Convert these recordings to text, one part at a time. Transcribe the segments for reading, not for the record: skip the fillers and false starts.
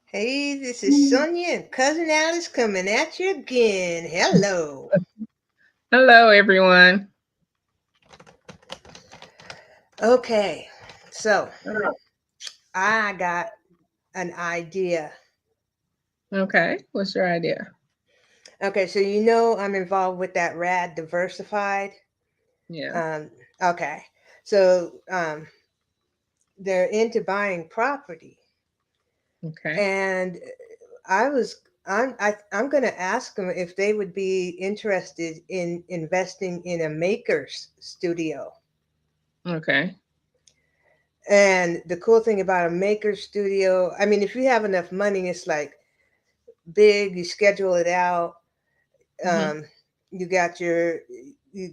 Hey, this is Sonya and Cousin Alice coming at you again. Hello. Hello, everyone. Okay, so I got an idea. Okay, what's your idea? Okay, so you know I'm involved with that Rad Diversified. Yeah. Um, okay, so they're into buying property, Okay. and I was I'm gonna ask them if they would be interested in investing in a maker's studio. Okay. And the cool thing about a maker studio, I mean, if you have enough money, it's like big, you schedule it out. Hmm. Um, you got you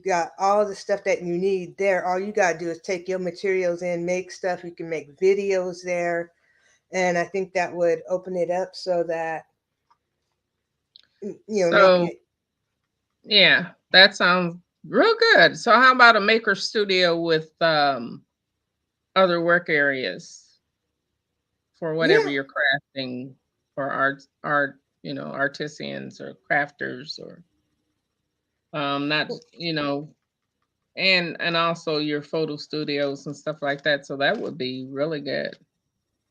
got all the stuff that you need there. All you got to do is take your materials in, make stuff. You can make videos there. And I think that would open it up so that, not, So, yeah, that sounds real good. So, how about a maker studio with other work areas for whatever yeah. you're crafting for artisans or crafters or not, and also your photo studios and stuff like that. So that would be really good.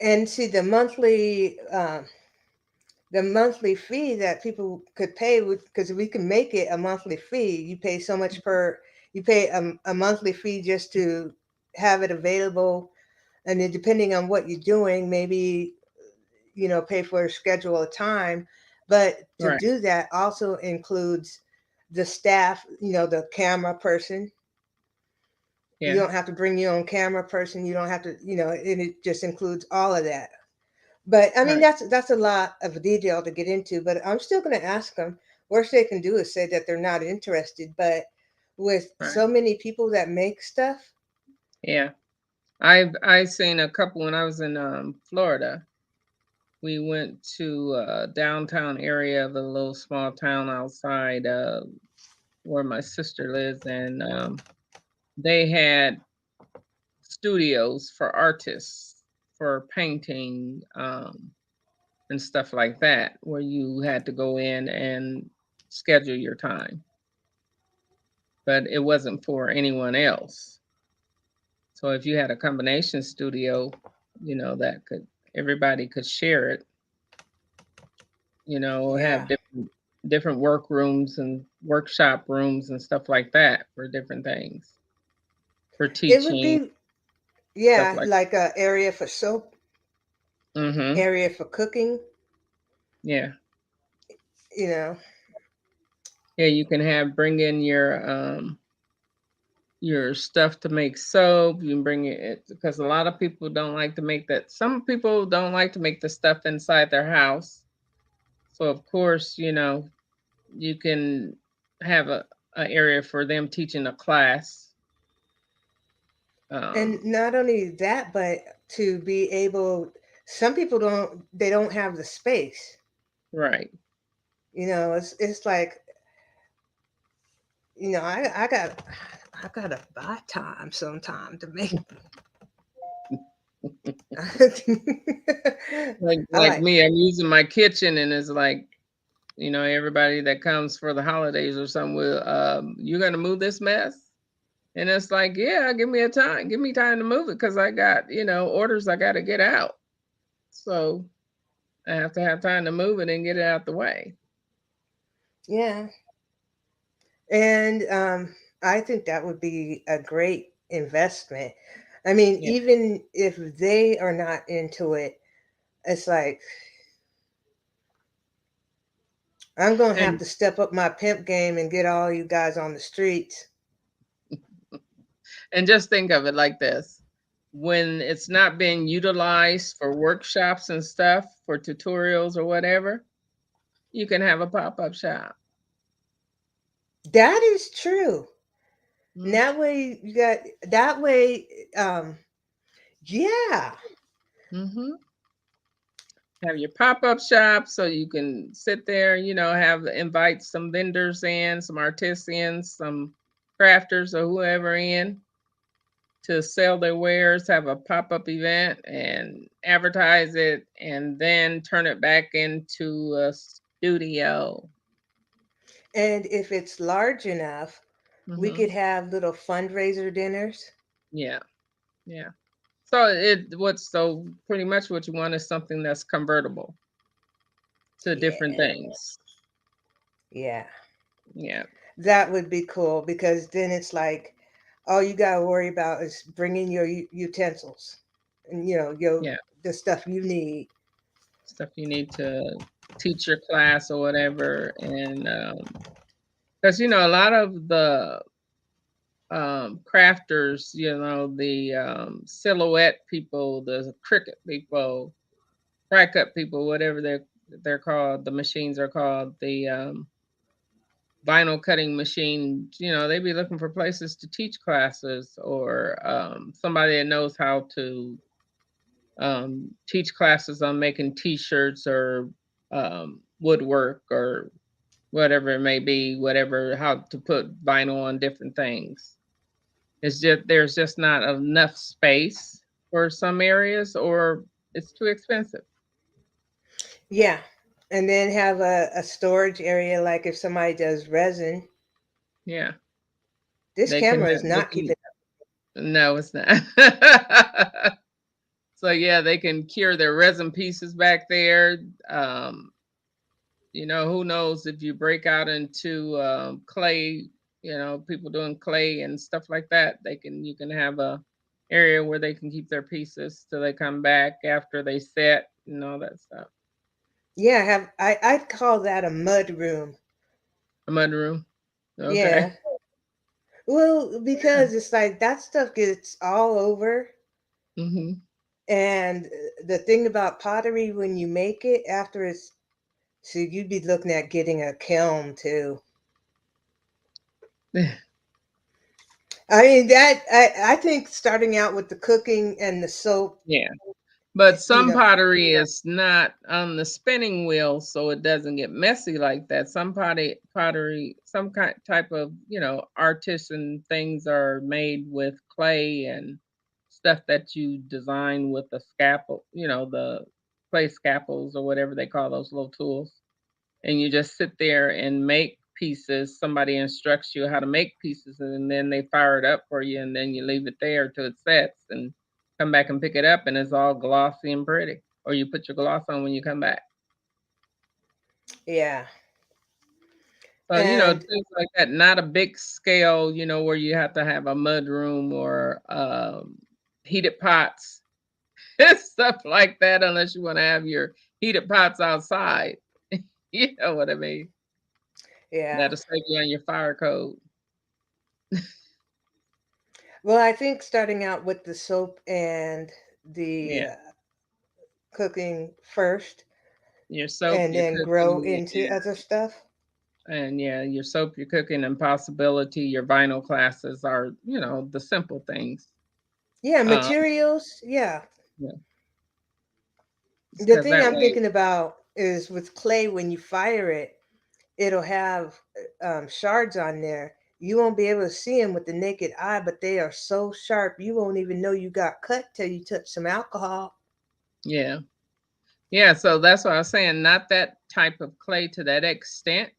And see, the monthly fee that people could pay, because we can make it a monthly fee. You pay so much per, you pay a monthly fee just to have it available, and then depending on what you're doing, maybe pay for a schedule of time. But to Right. do that also includes the staff, the camera person. You Yeah. don't have to bring your own camera person. You don't have to, and it just includes all of that. But I mean, Right. that's a lot of detail to get into. But I'm still going to ask them. Worst they can do is say that they're not interested. But with Right. so many people that make stuff, Yeah. I seen a couple when I was in Florida. We went to downtown area of a little small town outside where my sister lives, and they had studios for artists for painting and stuff like that, where you had to go in and schedule your time, but it wasn't for anyone else. So if you had a combination studio, that could everybody could share it, yeah, have different work rooms and workshop rooms and stuff like that for different things, for it would teaching, be, stuff yeah, like like a area for soap, Mhm. area for cooking. Yeah. You know, Yeah, you can have bring in your stuff to make soap. You can bring it because a lot of people don't like to make that. Some people don't like to make the stuff inside their house. So of course, you can have a area for them teaching a class. and Um, not only that, but to be able, some people don't have the space. right. It's like, I gotta buy time sometime to make. I Like like, me, I'm using my kitchen and it's like, everybody that comes for the holidays or something will, you gonna move this mess? And it's like, yeah, give me time to move it because I got, orders I gotta get out. So I have to have time to move it and get it out the way. yeah. And I think that would be a great investment. I mean, Yeah. even if they are not into it, it's like I'm gonna have And to step up my pimp game and get all you guys on the streets. and just think of it like this. When it's not being utilized for workshops and stuff, for tutorials or whatever, you can have a pop-up shop. That is true. And Mm-hmm. that way you got that way. Yeah, Mm-hmm. Have your pop-up shop so you can sit there, have invite some vendors in, some artisans, some crafters or whoever in to sell their wares, have a pop-up event and advertise it, and then turn it back into a studio. And if it's large enough, we Hmm. could have little fundraiser dinners. Yeah, yeah. So pretty much what you want is something that's convertible to different Yeah. things. Yeah. Yeah, That would be cool because then it's like all you got to worry about is bringing your utensils and your yeah. the stuff you need. Stuff you need to teach your class or whatever, and because a lot of the crafters, the silhouette people, the cricket people, fry cut people, whatever they're called, the machines are called, the vinyl cutting machine, they be looking for places to teach classes, or somebody that knows how to teach classes on making t-shirts or woodwork or whatever it may be, whatever, how to put vinyl on different things. It's just there's just not enough space for some areas, or it's too expensive. Yeah. And then have a storage area like if somebody does resin. Yeah, This they can camera is have, they not can. keeping. No, it's not. So yeah, they can cure their resin pieces back there. Um, who knows if you break out into clay, people doing clay and stuff like that, you can have a area where they can keep their pieces till they come back after they set and all that stuff. Yeah, I'd call that a mud room. A mud room. Okay. Yeah. Well, Yeah. because it's like that stuff gets all over. Hmm. And the thing about pottery, when you make it after it's, so you'd be looking at getting a kiln too. I mean, I think starting out with the cooking and the soap, Yeah. But you some know, pottery is not on the spinning wheel, so it doesn't get messy like that. Some pottery, some kind type of, artisan things are made with clay and stuff that you design with the scalpel, the clay scalpels or whatever they call those little tools. And you just sit there and make pieces. Somebody instructs you how to make pieces, and then they fire it up for you, and then you leave it there till it sets and come back and pick it up, and it's all glossy and pretty. Or you put your gloss on when you come back. yeah. So, And things like that, not a big scale, where you have to have a mud room or heated pots and stuff like that, unless you want to have your heated pots outside. You know what I mean? yeah, That'll save you on your fire code. well, I think starting out with the soap and the Yeah. cooking first, Your soap, and your then grow cooking, into other stuff. and yeah, your soap, your cooking, and possibility, your vinyl classes are, the simple things. Yeah, Um, materials. Yeah, yeah, the because thing that I'm way, thinking about is with clay when you fire it, it'll have shards on there. You won't be able to see them with the naked eye, but they are so sharp you won't even know you got cut till you touch some alcohol. yeah, yeah. So that's what I was saying. Not that type of clay to that extent.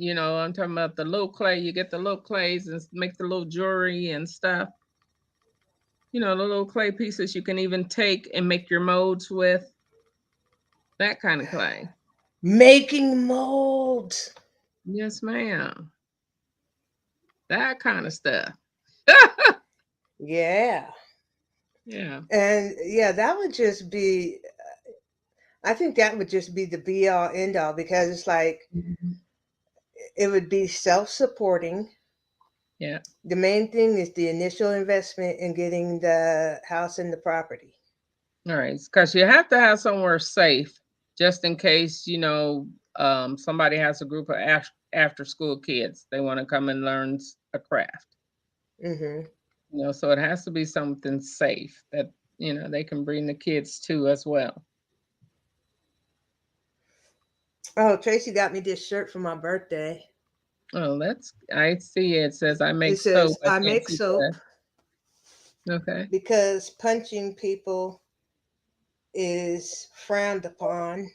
I'm talking about the little clay. You get the little clays and make the little jewelry and stuff. The little clay pieces you can even take and make your molds with, that kind of clay. Making molds. Yes, ma'am. That kind of stuff. Yeah. Yeah. And yeah, that would just be, I think that would just be the be all end all because it's like Mhm. it would be self supporting. Yeah. The main thing is the initial investment in getting the house and the property. All right. Because you have to have somewhere safe just in case, somebody has a group of after school kids. They want to come and learn a craft. Hmm. So it has to be something safe that, they can bring the kids to as well. Oh, Tracy got me this shirt for my birthday. Oh, I see it says I It make soap. says, I I can't make see soap. that. Okay. because punching people is frowned upon.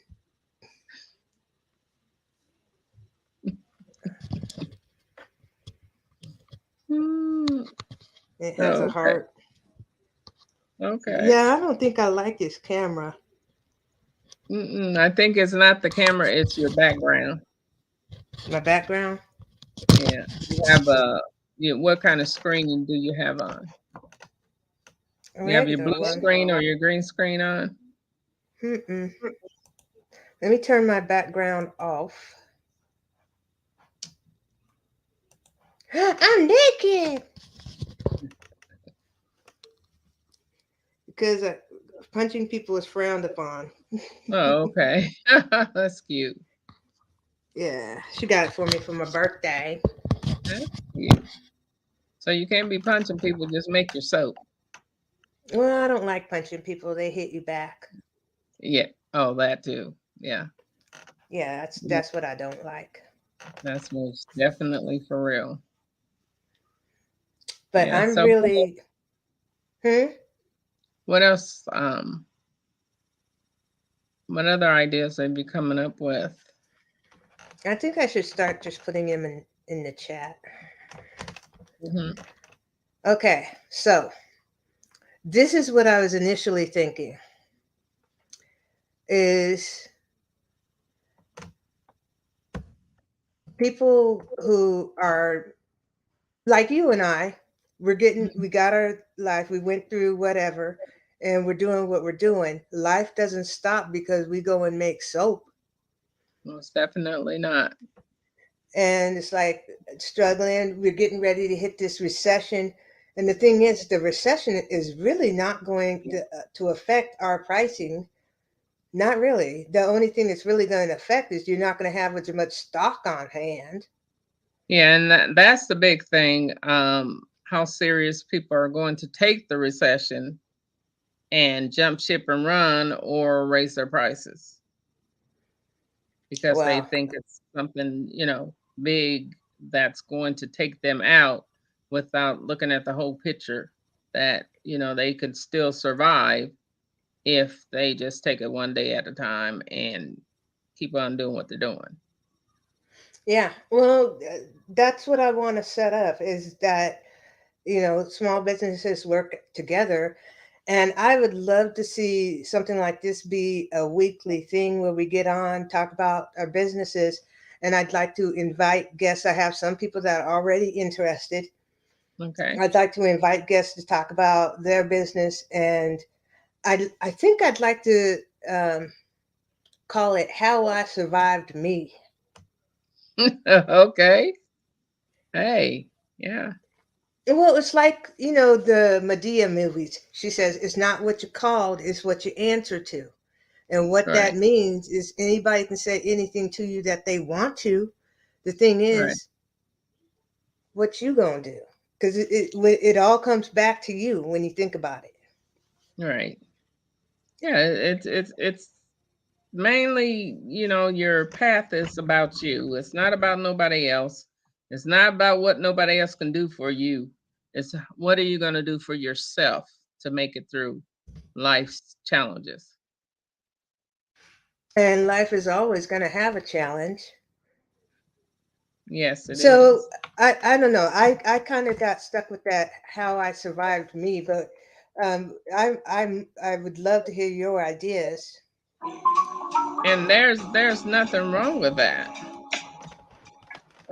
Mm, It has a okay. heart. Okay. Yeah, I don't think I like this camera. Mm-mm, I think it's not the camera, it's your background. My background. Yeah. You have a what kind of screen do you have on? A You have your regular blue one. screen or your green screen on? Mm-mm. Let me turn my background off. I'm naked because punching people is frowned upon. Oh, okay. That's cute. Yeah, she got it for me for my birthday. That's cute. So you can't be punching people, just make your soap. Well, I don't like punching people. They hit you back. Yeah. Oh, that too. Yeah. Yeah, Yeah. that's what I don't like. That's most definitely for real. But Yeah. I'm So really, hmm. what else? What other ideas have you coming up with? I think I should start just putting them in the chat. Hmm. Okay, so this is what I was initially thinking is people who are like you and I, we got our life, we went through whatever, and we're doing what we're doing. Life doesn't stop because we go and make soap. Most definitely not. And it's like struggling, we're getting ready to hit this recession. And the thing is, the recession is really not going to affect our pricing. Not really. The only thing that's really going to affect is you're not going to have as much stock on hand. Yeah, and that's the big thing. How serious people are going to take the recession and jump ship and run or raise their prices because they Well, think it's something, big that's going to take them out without looking at the whole picture that, they could still survive if they just take it one day at a time and keep on doing what they're doing. yeah. Well, that's what I want to set up is that, small businesses work together. And I would love to see something like this be a weekly thing where we get on, talk about our businesses. And I'd like to invite guests. I have some people that are already interested. Okay. I'd like to invite guests to talk about their business. And I think I'd like to call it How I Survived Me. Okay. Hey, yeah. Well, it's like, the Medea movies. She says, it's not what you're called, it's what you answer to. And what that Right. means is anybody can say anything to you that they want to. The thing Right. is, what you gonna do? Because it all comes back to you when you think about it. Right. Yeah, it's mainly, your path is about you. It's not about nobody else. It's not about what nobody else can do for you. It's what are you going to do for yourself to make it through life's challenges. And life is always gonna have a challenge. Yes, it So is. I don't know. I kind of got stuck with that how I survived me, but I would love to hear your ideas. And there's nothing wrong with that.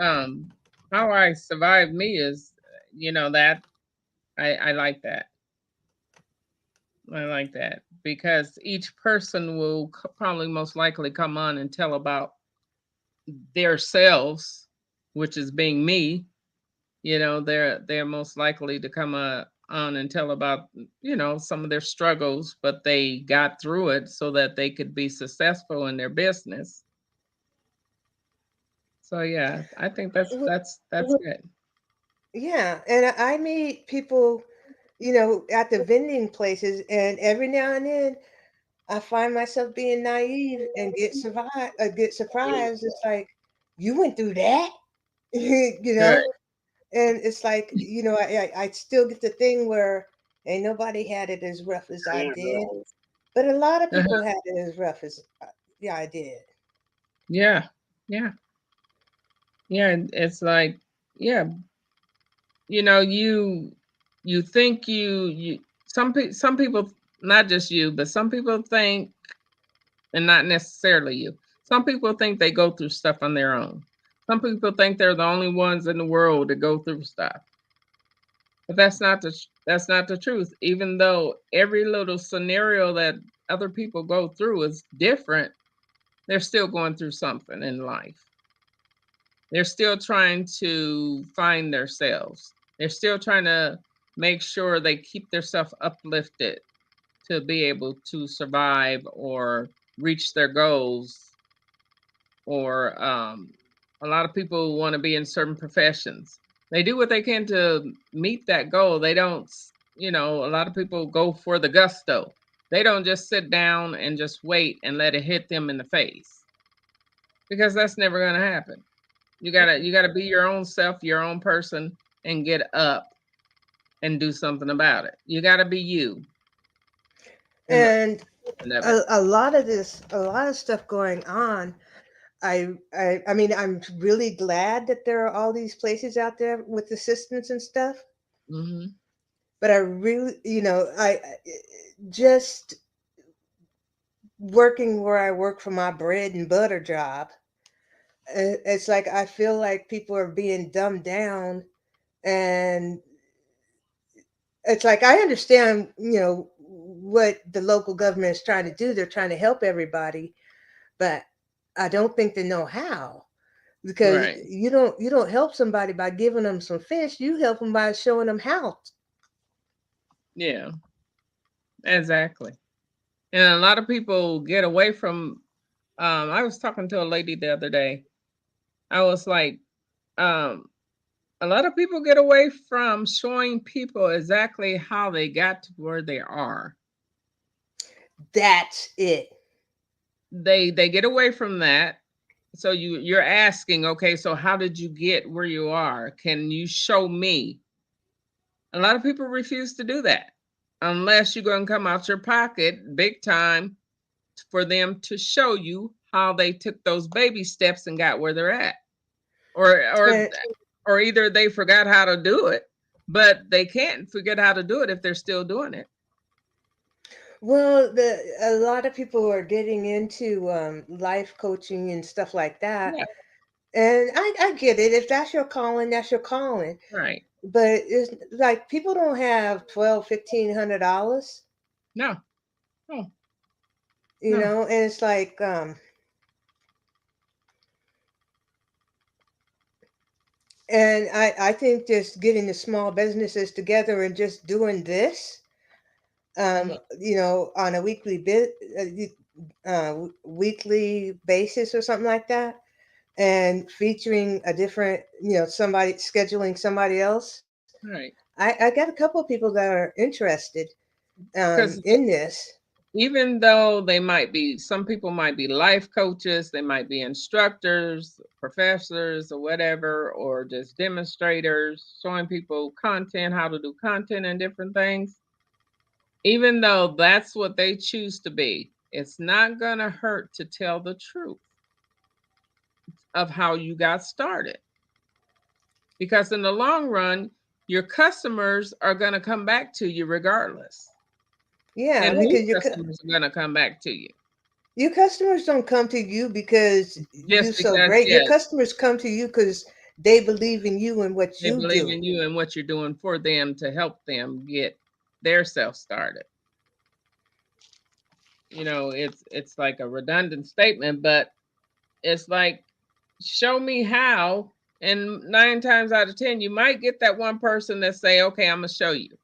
Um how I survived me is, that I like that. I like that because each person will probably most likely come on and tell about their selves, which is being me. They're most likely to come on and tell about some of their struggles, but they got through it so that they could be successful in their business. So yeah, I think that's Well, that's good. yeah, and I meet people, at the vending places, and every now and then I find myself being naive and get surprised. It's like you went through that, you Right. know, and it's like I still get the thing where Ain't nobody had it as rough as I Yeah, did, right. but a lot of people Uh-huh. had it as rough as yeah, I did. Yeah. Yeah. Yeah. It's like, yeah, you think some people, not just you, but some people think, and not necessarily you. Some people think they go through stuff on their own. Some people think they're the only ones in the world to go through stuff. But that's not the truth. Even though every little scenario that other people go through is different, they're still going through something in life. They're still trying to find themselves. They're still trying to make sure they keep themselves uplifted to be able to survive or reach their goals. Or a lot of people want to be in certain professions. They do what they can to meet that goal. They don't, a lot of people go for the gusto. They don't just sit down and just wait and let it hit them in the face, because that's never going to happen. You got to be your own self, your own person, and get up and do something about it. You got to be you in the And end of it. a lot of stuff going on. I mean, I'm really glad that there are all these places out there with assistance and stuff. Hmm. But I really, just working where I work for my bread and butter job. It's like I feel like people are being dumbed down, and it's like I understand, what the local government is trying to do. They're trying to help everybody, but I don't think they know how. Because Right. you don't help somebody by giving them some fish. You help them by showing them how. Yeah, exactly. And a lot of people get away from, I was talking to a lady the other day. I was like, um, a lot of people get away from showing people exactly how they got to where they are. That's it. They get away from that. So you're asking, okay, so how did you get where you are? Can you show me? A lot of people refuse to do that unless you're going to come out your pocket big time for them to show you how they took those baby steps and got where they're at. Or or And or either they forgot how to do it, but they can't forget how to do it if they're still doing it. well, a lot of people are getting into life coaching and stuff like that, Yeah, and I get it. If that's your calling, that's your calling. right. But it's like people don't have 12, $1,500, No, no, no. and it's like, and I think just getting the small businesses together and just doing this, Mhm. on a weekly basis or something like that, and featuring a different, somebody scheduling somebody else. Right. I got a couple of people that are interested Because in this. even though some people might be life coaches, they might be instructors, professors, or whatever, or just demonstrators showing people content, how to do content and different things. Even though that's what they choose to be, it's not going to hurt to tell the truth of how you got started. Because in the long run, your customers are going to come back to you regardless. Yeah, And because new customers are going to come back to you. your customers don't come to you because you Just so because, great. Your yes, customers come to you because they believe in you and what they you believe do. in you and what you're doing for them to help them get their self started. It's like a redundant statement, but it's like, show me how. And 9 times out of 10, you might get that one person that say, okay, I'm gonna show you.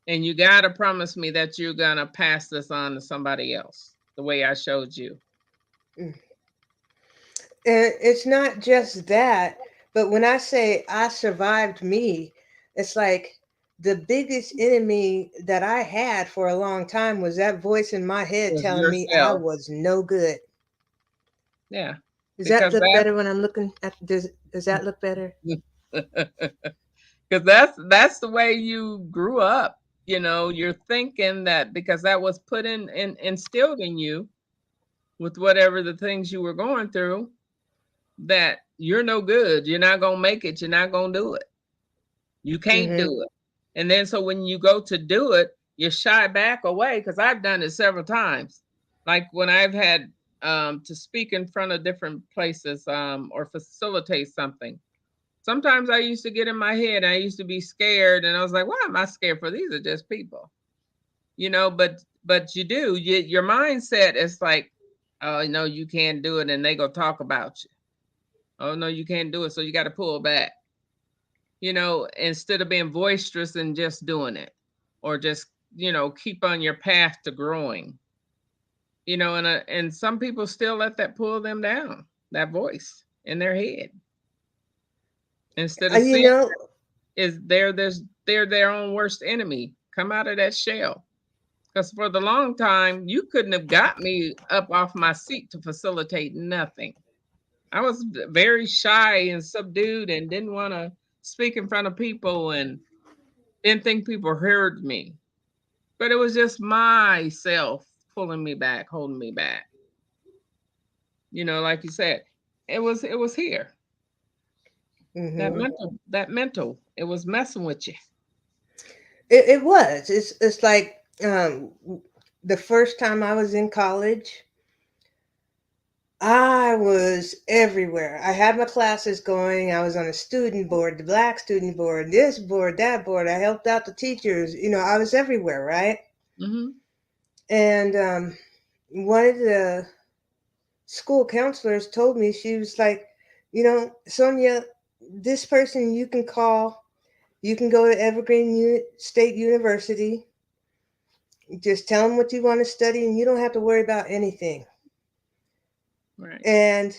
And you gotta promise me that you're gonna pass this on to somebody else the way I showed you. Mm. And it's not just that, but when I say I survived me, it's like the biggest enemy that I had for a long time was that voice in my head Was telling me I yourself. was no good. Yeah. Does that Because look better when I'm looking at does that look better? that Because that's the way you grew up. You're thinking that because that was put in instilled in you with whatever the things you were going through, that you're no good. You're not gonna make it. You're not gonna do it. You can't Mm-hmm. do it. And then so when you go to do it, you shy back away, because I've done it several times. Like when I've had to speak in front of different places, or facilitate something. Sometimes I used to get in my head, I used to be scared, and I was like, "Why am I scared for? These are just people." But your mindset is like, "Oh no, you can't do it," and they go talk about you. "Oh no, you can't do it," so you got to pull back. Instead of being boisterous and just doing it, or just keep on your path to growing. And some people still let that pull them down, that voice in their head, instead of You seeing know, is they're their own worst enemy. Come out of that shell. Because for the long time, you couldn't have got me up off my seat to facilitate nothing. I was very shy and subdued and didn't want to speak in front of people and didn't think people heard me. But it was just myself pulling me back, holding me back. Like you said, it was here. mm-hmm. That mental, it was messing with you. It was. It's like the first time I was in college, I was everywhere. I had my classes going. I was on a student board, the black student board, this board, that board. I helped out the teachers. I was everywhere, right? Hmm. And one of the school counselors told me, she was like, Sonya, this person you can call. You can go to State University. Just tell them what you want to study, and you don't have to worry about anything. Right. And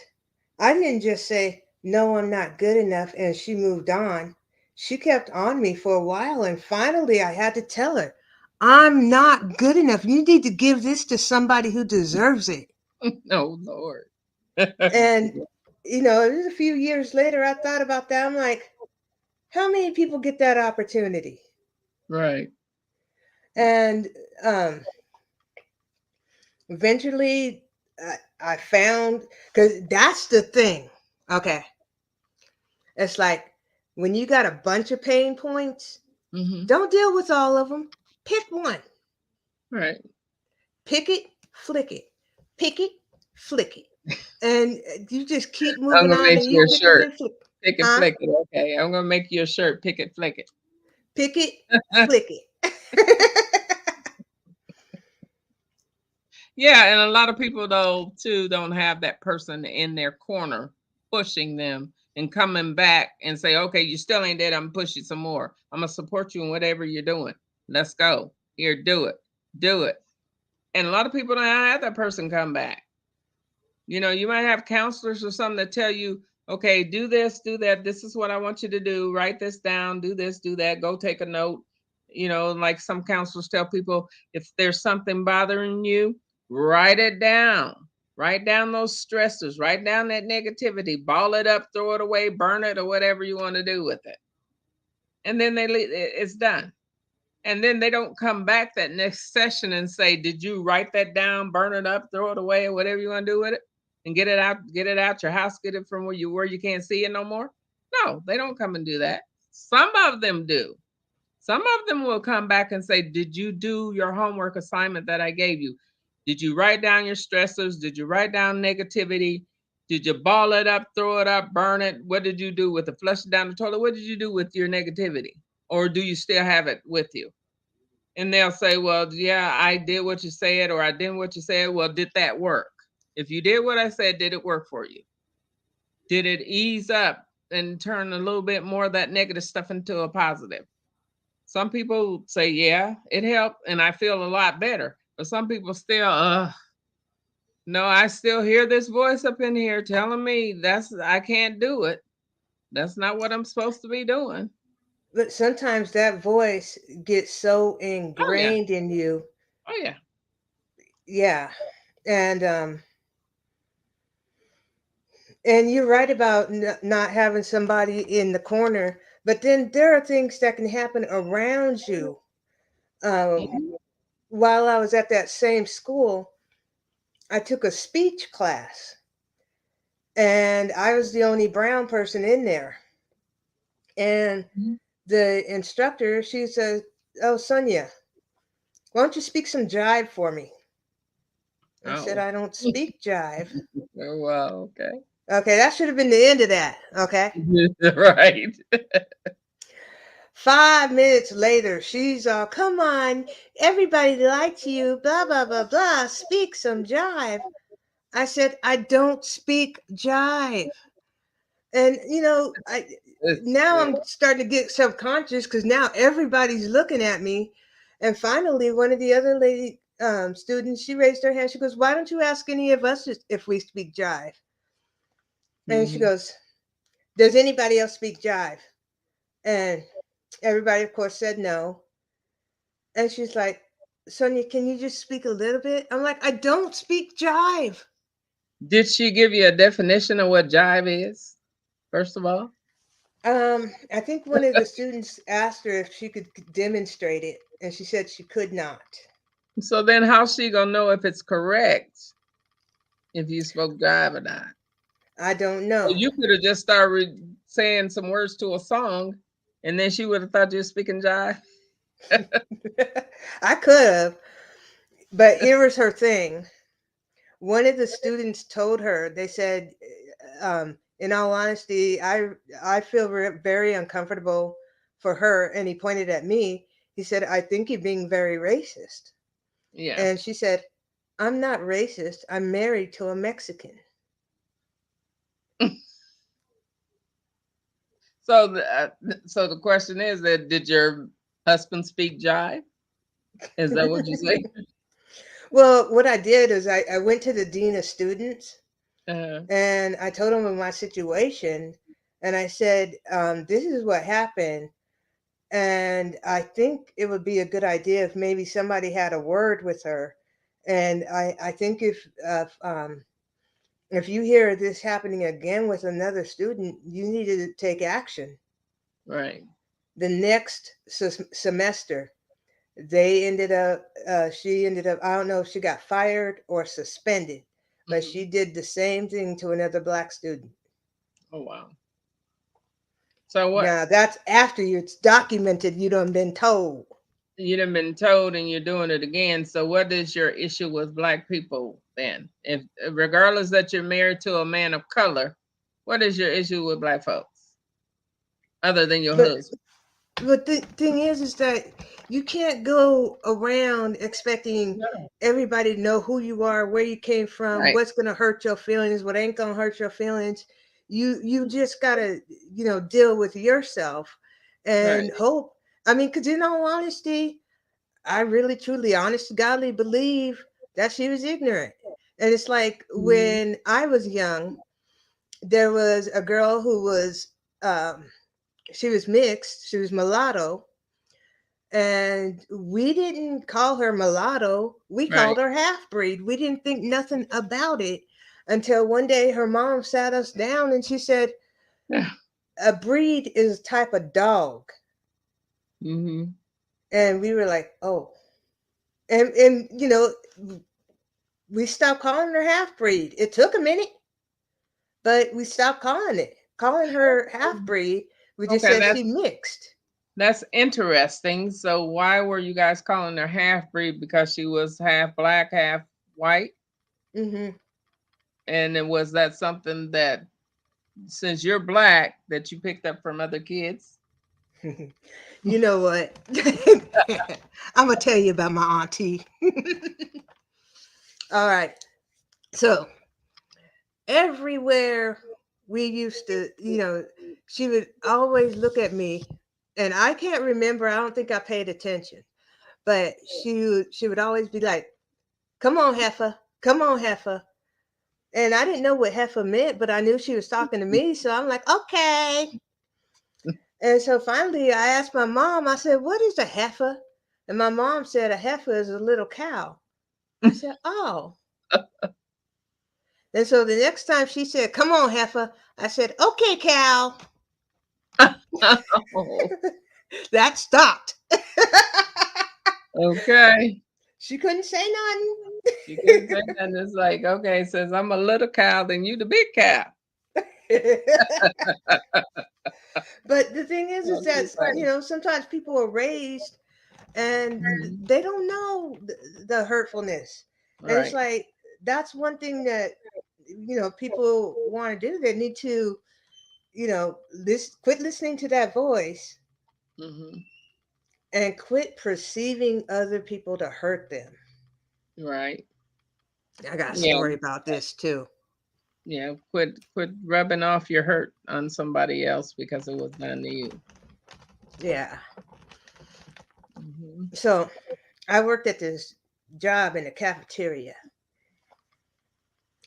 I didn't just say, no, I'm not good enough, and she moved on. She kept on me for a while, and finally I had to tell her, I'm not good enough. You need to give this to somebody who deserves it. Oh Lord. And, it was a few years later, I thought about that. I'm like, how many people get that opportunity? Right. And eventually I found, because that's the thing. Okay. It's like when you got a bunch of pain points, Hmm. don't deal with all of them. Pick one. Right. Pick it, flick it. Pick it, flick it. And you just keep I'm moving gonna on make and you you a pick it shirt. and flick. Pick it, Huh? flick it. Okay. I'm gonna make you a shirt. Pick it, flick it. Pick it, flick it. Yeah, and a lot of people though too don't have that person in their corner pushing them and coming back and say, "Okay, you still ain't dead. I'm gonna push you some more. I'm gonna support you in whatever you're doing. Let's go. Here, do it." And a lot of people don't have that person come back. You might have counselors or something that tell you, "Okay, do this, do that. This is what I want you to do. Write this down. Do this, do that. Go take a note." Like some counselors tell people, if there's something bothering you, write it down. Write down those stressors. Write down that negativity. Ball it up, throw it away, burn it, or whatever you want to do with it. And then it's done. And then they don't come back that next session and say, "Did you write that down, burn it up, throw it away, or whatever you want to do with it, and get it out your house, get it from where you can't see it no more?" No, they don't come and do that. Some of them do. Some of them will come back and say, "Did you do your homework assignment that I gave you? Did you write down your stressors? Did you write down negativity? Did you ball it up, throw it up, burn it? What did you do with it? Flush it down the toilet? What did you do with your negativity? Or do you still have it with you?" And they'll say, "Well, yeah, I did what you said, or I didn't what you said." Well, did that work? If you did what I said, did it work for you? Did it ease up and turn a little bit more of that negative stuff into a positive? Some people say, "Yeah, it helped and I feel a lot better." But some people still, no, I still hear this voice up in here telling me I can't do it. That's not what I'm supposed to be doing. But sometimes that voice gets so Oh yeah. ingrained in you. Oh yeah. Yeah. And you're right about not having somebody in the corner. But then there are things that can happen around you. Um, Mhm. while I was at that same school, I took a speech class, and I was the only brown person in there. And the instructor, she said, "Oh, Sonya, why don't you speak some jive for me?" I said, Oh. "I don't speak jive." Oh, wow. Okay. Okay, that should have been the end of that. Okay. Right. 5 minutes later, she's all, "Come on, everybody likes you, blah, blah, blah, blah. Speak some jive." I said, "I don't speak jive." And, It's now true. I'm starting to get subconscious because now everybody's looking at me. And finally, one of the other lady students, she raised her hand. She goes, "Why don't you ask any of us if we speak jive?" And she Mhm. goes, "Does anybody else speak jive?" And everybody, of course, said no. And she's like, "Sonia, can you just speak a little bit?" I'm like, "I don't speak jive." Did she give you a definition of what jive is, first of all? I think one of the students asked her if she could demonstrate it, and she said she could not. So then how's she gonna know if it's correct if you spoke jive or not? I don't Well, know. you could have just started saying some words to a song, and then she would have thought you were speaking jive. I could have, but here was her thing. One of the students told her, they said, in all honesty, I feel very uncomfortable for her. And he pointed at me. He said, "I think you're being very racist." Yeah. And she said, "I'm not racist. I'm married to a So the question is that did your husband speak jive? Is that what you Mexican." say? Well, what I did is I went to the dean of students Uh, and I told him of my situation. And I said, "This is what happened. And I think it would be a good idea if maybe somebody had a word with her. And I think if you hear this happening again with another student, you need to take action." right. The next semester, she ended up, I don't know if she got fired or suspended, but she Mhm. did the same thing to another black student. Oh wow. So what Now that's after it's documented, you done been told. you done been told and you're doing it again. So what is your issue with black people then? If regardless that you're married to a man of color, what is your issue with black folks other than your But husband? But the thing is that you can't go around expecting No. everybody to know who you are, where you came from, Right. what's gonna hurt your feelings, what ain't gonna hurt your feelings. You just gotta, deal with yourself Right. and hope. I mean, because in all honesty, I really, truly, honest to godly believe that she was ignorant. And it's like Mhm. when I was young, there was a girl who was, she was mixed, she was mulatto, and we didn't call her mulatto. We Right. called her half breed. We didn't think nothing about it until one day her mom sat us down and she said, Yeah. "A breed is a type of dog." Mhm. And we were like, "Oh." And we stopped calling her half breed. It took a minute, but we stopped calling her half breed. We just Okay, said she mixed. that's interesting. So why were you guys calling her half breed? Because she was half black, half white? Hmm. And then was that something that since you're black that you picked up from other kids? You know what? I'm gonna tell you about my auntie. All right. So everywhere we used to, she would always look at me, and I can't remember. I don't think I paid attention, but she would always be like, "Come on, heifer, come on, heifer." And I didn't know what heifer meant, but I knew she was talking to me, so I'm like, "Okay." And so finally, I asked my mom. I said, "What is a heifer?" And my mom said, "A heifer is a little cow." I said, "Oh." And so the next time she said, "Come on, heifer," I said, "Okay, cow." Oh, That stopped. okay. She couldn't say She couldn't say nothing. nothing. It's like, okay, since I'm a little cow, then you the big cow. But the thing is Oh, too that, funny. sometimes people are raised and Mhm. they don't know the hurtfulness. And it's Right. like, that's one thing that, people want to do. They need to, quit listening to that voice Hmm. and quit perceiving other people to hurt them. Right. I got a Yeah. story about this too. Yeah. Quit rubbing off your hurt on somebody else because it was done to you. Yeah. Hmm. So I worked at this job in the cafeteria,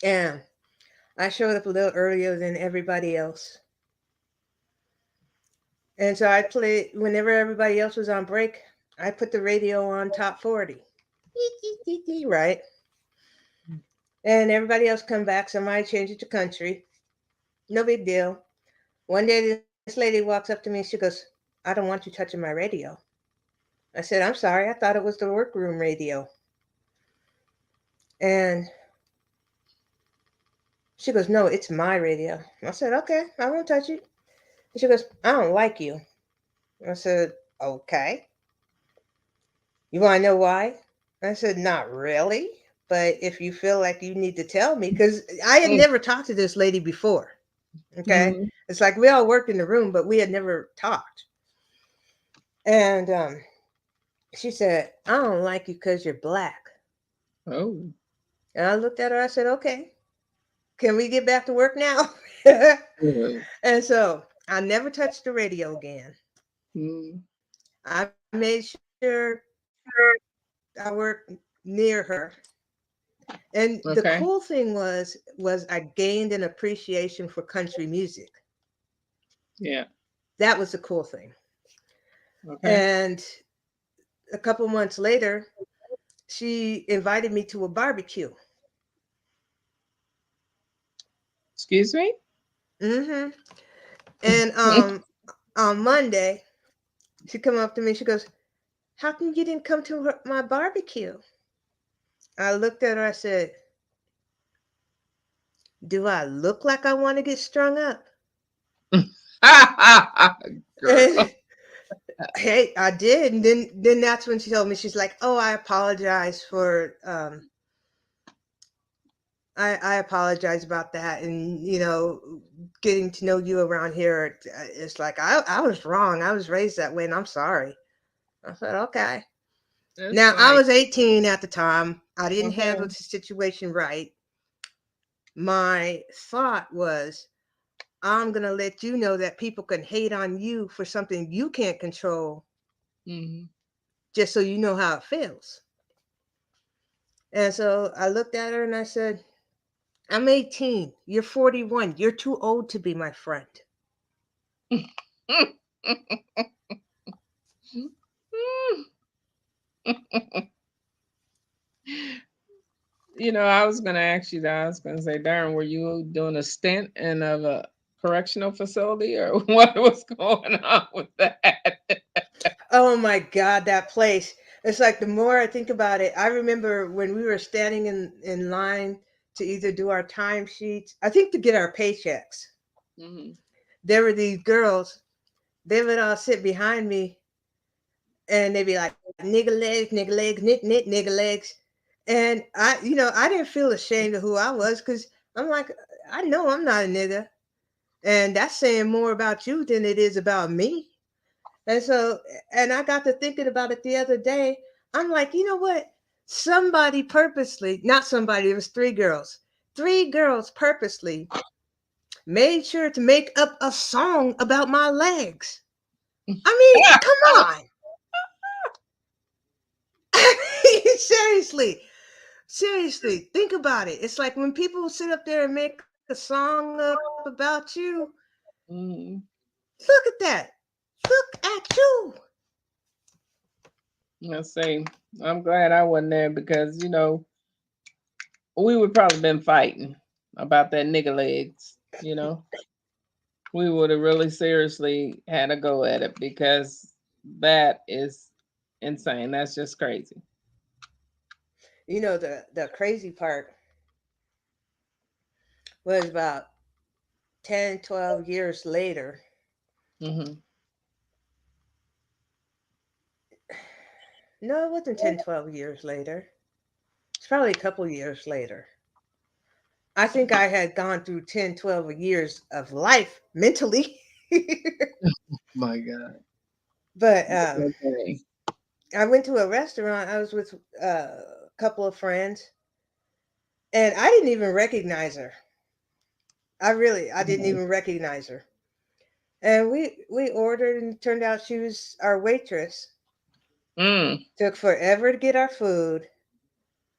and I showed up a little earlier than everybody else. And so I played whenever everybody else was on break. I put the radio on top 40, right? And everybody else come back. Somebody changed it to country. No big deal. One day this lady walks up to me and she goes, "I don't want you touching my radio." I said, "I'm sorry. I thought it was the workroom radio." And she goes, "No, it's my radio." I said, "Okay, I won't touch it." And she goes, "I don't like you." I said, "Okay. You want to know why?" I said, "Not really. But if you feel like you need to tell me," because I had never talked to this lady before. Okay. Hmm. It's like we all worked in the room, but we had never talked. And she said, "I don't like you because you're black." Oh. And I looked at her, I said, "Okay, can we get back to work now?" Good. And so I never touched the radio again. Mm. I made sure I worked near her. And the Okay. cool thing was I gained an appreciation for country music. Yeah. That was the cool thing. Okay. And a couple months later, she invited me to a barbecue. Excuse me. Hmm. And on Monday, she come up to me. She goes, "How come you didn't come to my barbecue?" I looked at her. I said, "Do I look like I want to get strung up?" Girl. Hey, I did. And then that's when she told me, she's like, "Oh, I apologize for I apologize about that, and getting to know you around here, it's like I was wrong. I was raised that way, and I'm sorry." I said, "Okay." It's Now I like, was 18 at the time. I didn't handle okay. the situation right. My thought was, I'm gonna let you know that people can hate on you for something you can't control, Hmm. just so you know how it feels. And so I looked at her and I said, "I'm 18. You're 41. You're too old to be my friend." I was gonna ask you that. I was gonna say, Darren, were you doing a stint in of a correctional facility, or what was going on with that? Oh my God, that place. It's like the more I think about it, I remember when we were standing in line to either do our timesheets, I think to get our paychecks. Hmm. There were these girls, they would all sit behind me and they'd be like, nigga legs, knit, nigga legs. And I didn't feel ashamed of who I was because I'm like, I know I'm not a nigga. And that's saying more about you than it is about me. And so, and I got to thinking about it the other day. I'm like, you know what? Somebody purposely, not somebody, it was three girls purposely made sure to make up a song about my legs. I mean, come on. Seriously, seriously, think about it. It's like when people sit up there and make a song up about you, Hmm. look at that. Look at you. I say, I'm glad I wasn't there because we would probably been fighting about that nigga legs. we would have really seriously had a go at it because that is insane. That's just crazy. You know, the crazy part was about 10, 12 years later. Hmm. No, it wasn't 10, 12 years later. It's probably a couple years later. I think I had gone through 10, 12 years of life mentally. My God. But Okay. I went to a restaurant. I was with a couple of friends, and I didn't even recognize her. I didn't even recognize her. And we ordered, and it turned out she was our waitress. Mm, Took forever to get our food,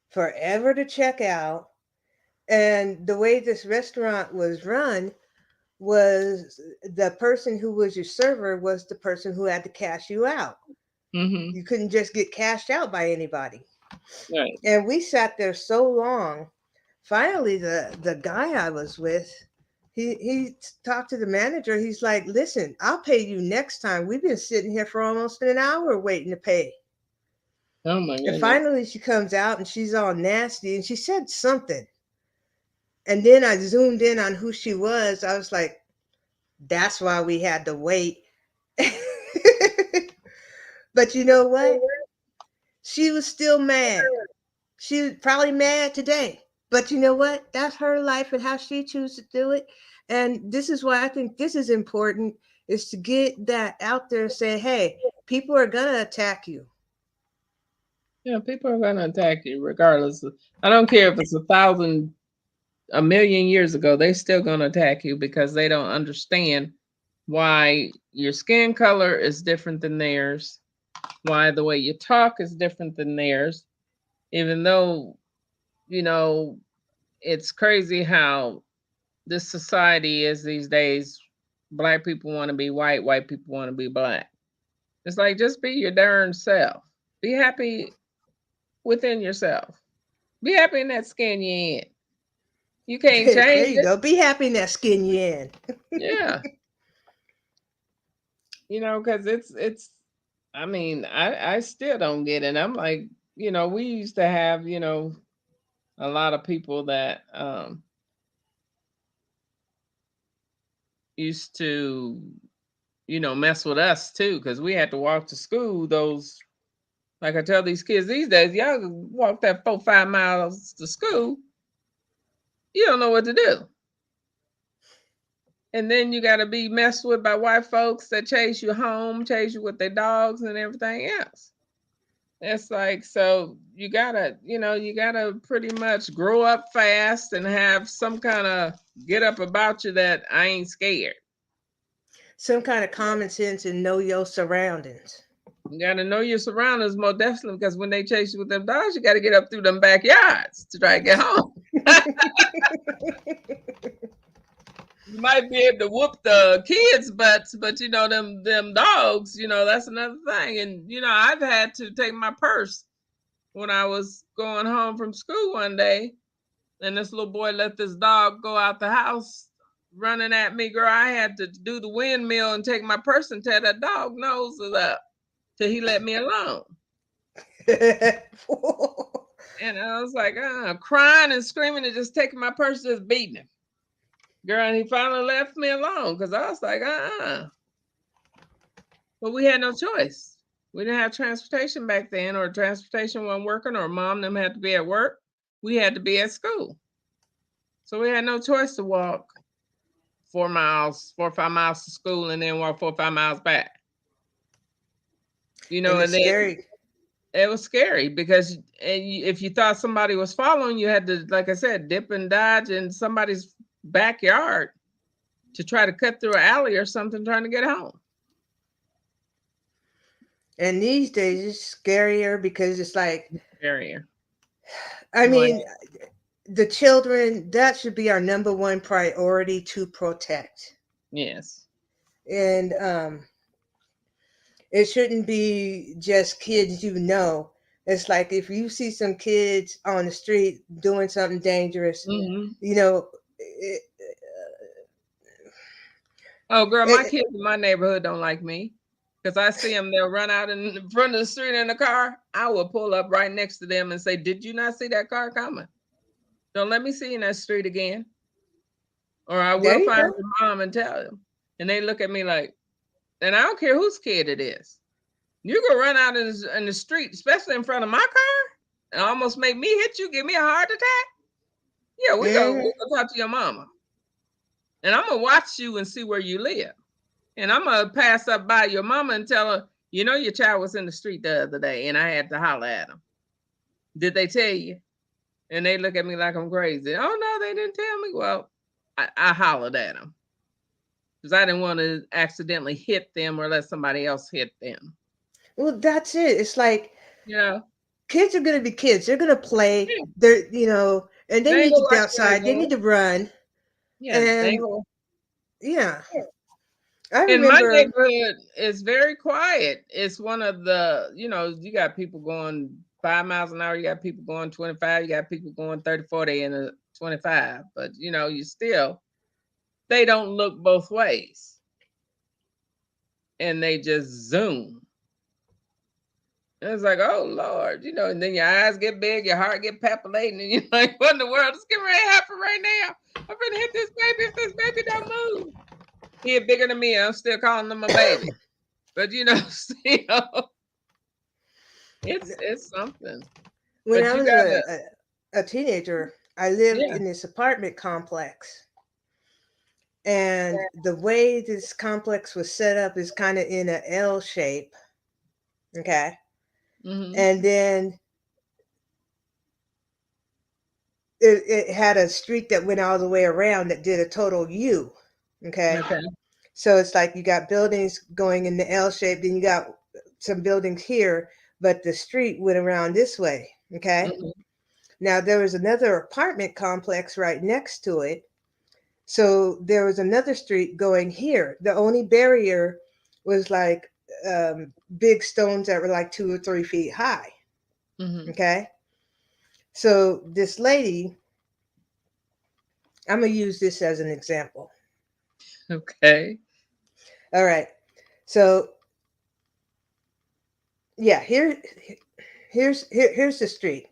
forever to check out. And the way this restaurant was run was the person who was your server was the person who had to cash you out. hmm. You couldn't just get cashed out by anybody. Right. And we sat there so long. Finally, the guy I was with, he talked to the manager. He's like, "Listen, I'll pay you next time. We've been sitting here for almost an hour waiting to pay." Oh my And goodness. finally, she comes out and she's all nasty and she said something. And then I zoomed in on who she was. I was like, "That's why we had to wait." But you know what? She was still mad. She was probably mad today. But you know what? That's her life and how she chooses to do it. And this is why I think this is important is to get that out there and say, hey, people are gonna attack you. Yeah, people are gonna attack you regardless. I don't care if it's 1,000, a million years ago. They still gonna attack you because they don't understand why your skin color is different than theirs, why the way you talk is different than theirs. Even though you know it's crazy how this society is these days. Black people want to be white people want to be black. It's like just be your darn self. Be happy within yourself. Be happy in that skin you're in. You can't There change you it. go. Be happy in that skin you in. Yeah, because it's. I mean, I still don't get it. I'm like, we used to have a lot of people that used to mess with us too because we had to walk to school. Those Like I tell these kids these days, y'all walk that 4, 5 miles to school. You don't know what to do. And then you got to be messed with by white folks that chase you home, chase you with their dogs and everything else. It's like, so you gotta pretty much grow up fast and have some kind of get up about you that I ain't scared. Some kind of common sense and know your surroundings. You gotta know your surroundings more definitely because when they chase you with them dogs, you gotta get up through them backyards to try to get home. You might be able to whoop the kids' butts, but them dogs, that's another thing. And I've had to take my purse when I was going home from school one day, and this little boy let this dog go out the house running at me. Girl, I had to do the windmill and take my purse and tear that dog nose up till he let me alone. And I was like, crying and screaming and just taking my purse, just beating him. Girl, and he finally left me alone because I was like, But we had no choice. We didn't have transportation back then, or transportation wasn't working, or mom and them had to be at work. We had to be at school. So we had no choice to walk 4 miles, 4 or 5 miles to school and then walk 4 or 5 miles back. And And it's then scary. it was scary because if you thought somebody was following, you had to, like I said, dip and dodge in somebody's backyard to try to cut through an alley or something trying to get home. And these days it's scarier because it's like, Area. I Like, mean, the children, that should be our number one priority to protect. yes. And it shouldn't be just kids you know. It's like if you see some kids on the street doing something dangerous, Hmm. you know, it, Oh, girl, my It, kids in my neighborhood don't like me because I see them. They'll run out in front of the street in the car. I will pull up right next to them and say, "Did you not see that car coming? Don't let me see you in that street again, or I there will you find go. your mom and tell them." And they look at me like, and I don't care whose kid it is. You go run out in the street, especially in front of my car, and almost make me hit you, give me a heart attack. Yeah, we Hmm. go talk to your mama, and I'm gonna watch you and see where you live. And I'm gonna pass up by your mama and tell her, you know, your child was in the street the other day, and I had to holler at him. Did they tell you? And they look at me like I'm crazy. Oh no, they didn't tell me. Well, I hollered at them because I didn't want to accidentally hit them or let somebody else hit them. Well, that's it. It's like You know, kids are gonna be kids. They're gonna play. yeah, They're and they they ain't need to gonna be like you outside. They need anymore. to run. Yeah, they ain't And gonna. yeah, I In my remember. neighborhood, it's very quiet. It's one of the, you know, you got people going 5 miles an hour, you got people going 25, you got people going 30, 40 and a 25. But you know, you still they don't look both ways and they just zoom. And it's like, oh Lord, you know, and then your eyes get big, your heart get palpitating, and you're like, what in the world is getting ready to happen right now? I'm gonna hit this baby if this baby don't move. He bigger than me, I'm still calling him a baby. But you know, still, it's something. When But I you was gotta, a teenager, I lived yeah. in this apartment complex. And the way this complex was set up is kind of in a L shape. Okay. Mhm. And then it had a street that went all the way around that did a total U. Okay. Okay. So it's like you got buildings going in the L shape, then you got some buildings here, but the street went around this way. Okay. Mhm. Now there was another apartment complex right next to it. So there was another street going here. The only barrier was like big stones that were like 2 or 3 feet high. Mhm. Okay. So this lady, I'm going to use this as an example. Okay. All right. So yeah, here's the street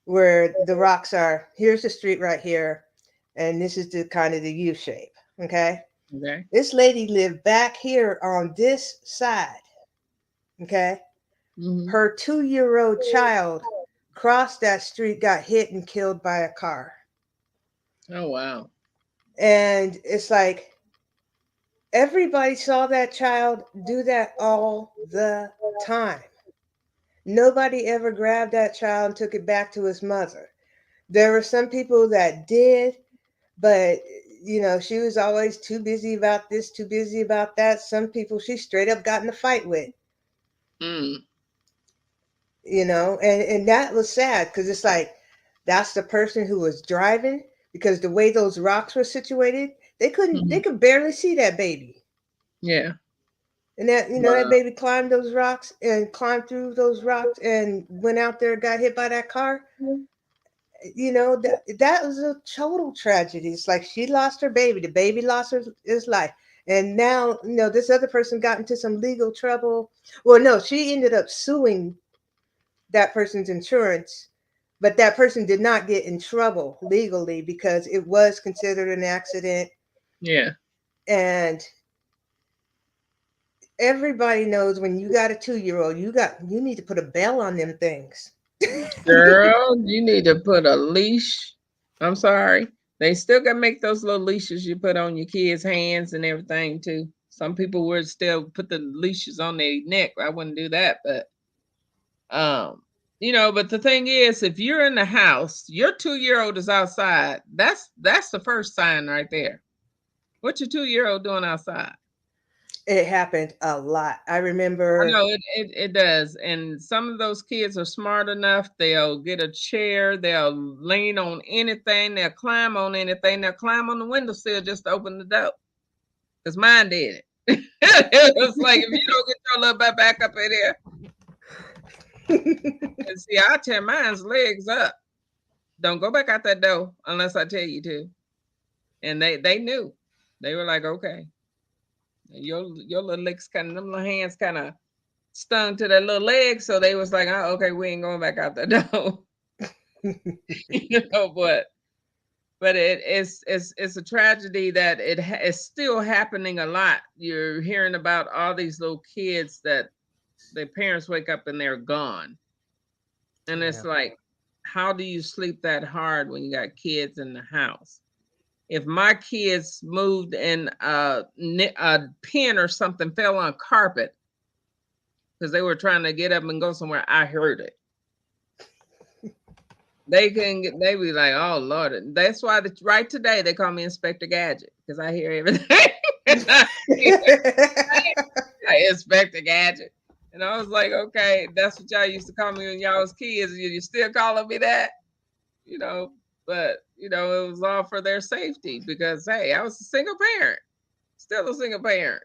where the rocks are. Here's the street right here. And this is the kind of the U shape. Okay. Okay. This lady lived back here on this side. Okay. Mhm. Her 2 year old child crossed that street, got hit, and killed by a car. Oh wow. And it's like everybody saw that child do that all the time. Nobody ever grabbed that child and took it back to his mother. There were some people that did, but she was always too busy about this, too busy about that. Some people she straight up got in a fight with. Mm. And that was sad because it's like that's the person who was driving because the way those rocks were situated, they Mhm. could barely see that baby. Yeah. And that Wow. baby climbed those rocks and climbed through those rocks and went out there and got hit by that car. That was a total tragedy. It's like she lost her baby, the baby lost his life. And now, this other person got into some legal trouble. Well, no, she ended up suing that person's insurance, but that person did not get in trouble legally because it was considered an accident. Yeah. And everybody knows when you got a 2 year old, you need to put a bell on them things. Girl, you need to put a leash. I'm sorry. They still gotta make those little leashes you put on your kids' hands and everything too. Some people would still put the leashes on their neck. I wouldn't do that, but um, but the thing is, if you're in the house, your 2-year-old is outside. That's the first sign right there. What your 2-year-old doing outside? It happened a lot. I I remember. know it does. And some of those kids are smart enough. They'll get a chair, they'll lean on anything, they'll climb on anything, they'll climb on the windowsill just to open the door. Because mine did it. It was like if you don't get your little butt back up in here. And see, I tear mine's legs up. Don't go back out that door unless I tell you to. And they knew. They were like, okay. Your little legs kind of, them little hands kind of stung to their little legs, so they was like, oh, okay, we ain't going back out the door. But it's a tragedy that it's still happening a lot. You're hearing about all these little kids that their parents wake up and they're gone. And it's Yeah. like, how do you sleep that hard when you got kids in the house? If my kids moved and a pin or something fell on carpet because they were trying to get up and go somewhere, I heard it. They be like, oh Lord. That's why right today they call me Inspector Gadget, because I hear everything. I Inspector Gadget. And I was like, okay, that's what y'all used to call me when y'all was kids. You're still calling me that, you know. But it was all for their safety, because hey, I was a single parent, still a single parent,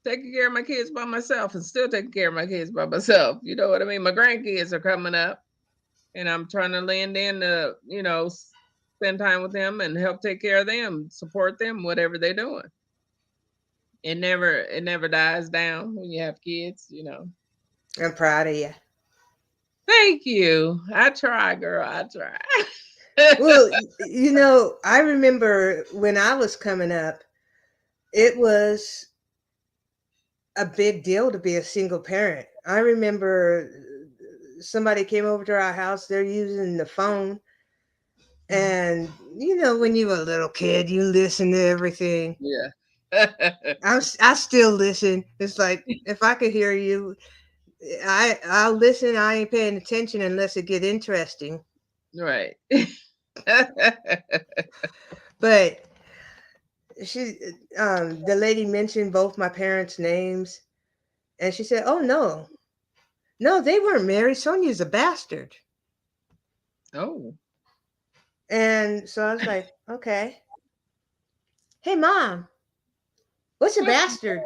taking care of my kids by myself, and still taking care of my kids by myself. You know what I mean? My grandkids are coming up, and I'm trying to land in to, spend time with them and help take care of them, support them, whatever they're doing. It never dies down when you have kids. I'm proud of you. Thank you. I try, girl. I try. Well, I remember when I was coming up, it was a big deal to be a single parent. I remember somebody came over to our house, they're using the phone. And, when you were a little kid, you listen to everything. Yeah. I still listen. It's like, if I could hear you, I'll listen. I ain't paying attention unless it get interesting. Right. But she, the lady mentioned both my parents' names, and she said, "Oh no, no, they weren't married. Sonia's a bastard." Oh. And so I was like, "Okay, hey mom, what's a bastard?"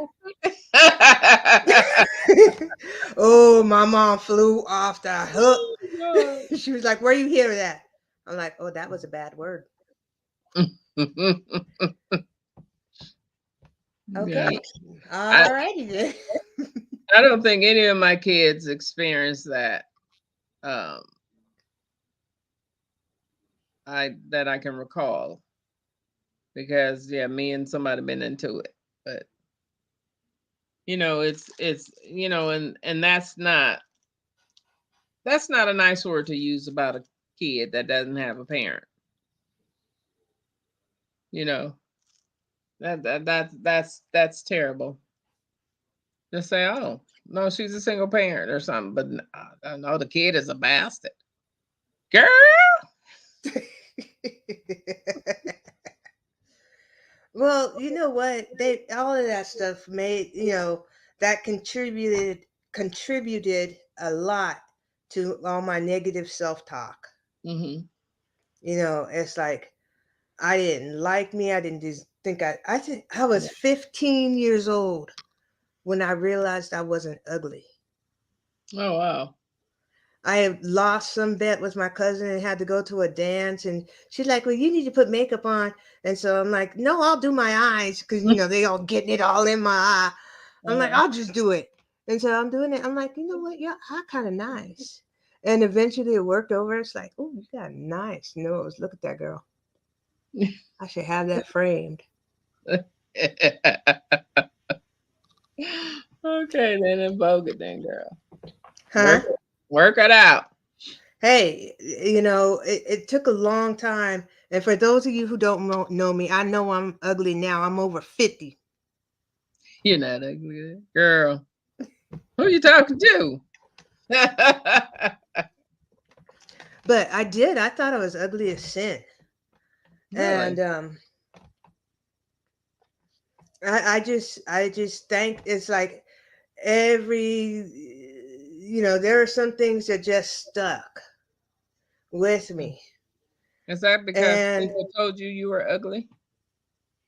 Oh, my mom flew off the hook. Oh, She was like, "Where you hear that?" I'm like, "Oh, that was a bad word." God. Yeah. Okay, I all righty then. I don't think any of my kids experienced that. Um, I can recall, because yeah, me and somebody been into it, but it's and that's not a nice word to use about a kid that doesn't have a parent. You know that's terrible. Just say, oh no, she's a single parent or something, but no, the kid is a bastard, girl. Well, you know what? They all of that stuff made, that contributed a lot to all my negative self-talk. Hmm. It's like I didn't like me. I didn't just think I think I was 15 years old when I realized I wasn't ugly. Oh wow. I had lost some bet with my cousin and had to go to a dance, and she's like, "Well, you need to put makeup on." And so I'm like, "No, I'll do my eyes because they all getting it all in my eye." I'm like, Uh-huh. "I'll just do it." And so I'm doing it. I'm like, "You know what? Yeah, I kind of nice." And eventually it worked over. It's like, "Oh, you got a nice nose. Look at that girl. I should have that framed." Okay, then invoke it, then, girl. Huh? Work it out. Hey, it took a long time. And for those of you who don't know me, I know I'm ugly now. I'm over 50. You're not ugly, girl. Who you talking to? But I did. I thought I was ugly as sin. Really? And I just think it's like every, there are some things that just stuck with me. Is that because And people told you were ugly?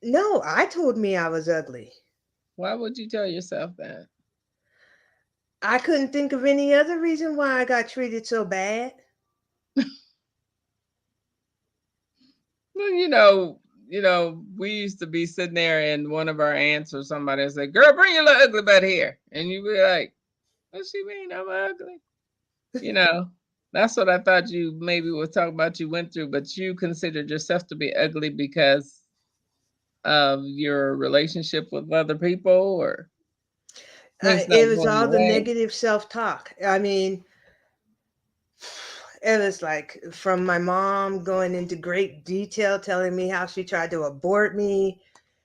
no, I told me I was ugly. Why would you tell yourself that? I couldn't think of any other reason why I got treated so bad. Well, we used to be sitting there and one of our aunts or somebody would say, "Girl, bring your little ugly butt here." And you'd be like, "What she mean I'm ugly?" You know, that's what I thought you maybe was talking about you went through, but you considered yourself to be ugly because of your relationship with other people or things not It was going all your the way. negative self-talk. I mean, it was like from my mom going into great detail, telling me how she tried to abort me.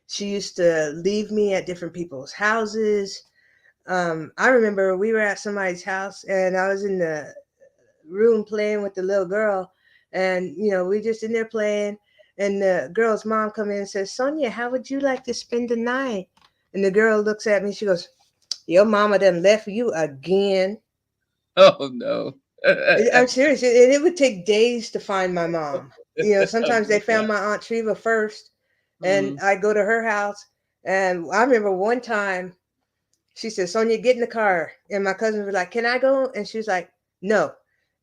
She used to leave me at different people's houses. I remember we were at somebody's house and I was in the room playing with the little girl, and we just in there playing, and the girl's mom come in and says, "Sonya, how would you like to spend the night?" And the girl looks at me, she goes, "Your mama done left you again." Oh no. I'm serious, and it would take days to find my mom. Oh Sometimes my they found God. my aunt Treva first, and Mm. I go to her house. And I remember one time she said, "Sonya, get in the car." And my cousin was like, "Can I go?" And she was like, "No."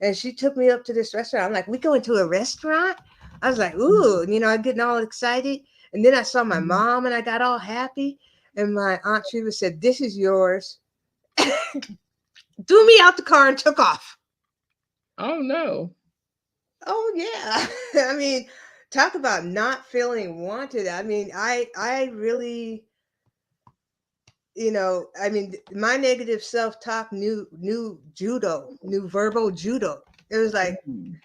And she took me up to this restaurant. I'm like, "We going to a restaurant?" I was like, "Ooh," Mhm. and, I'm getting all excited. And then I saw my Mhm. mom and I got all happy. And my aunt Treva said, "This is yours." Threw me out the car and took off. Oh no. Oh yeah. I mean, talk about not feeling wanted. I mean, I really, I mean, my negative self-talk knew judo, knew verbal judo. It was like Mm.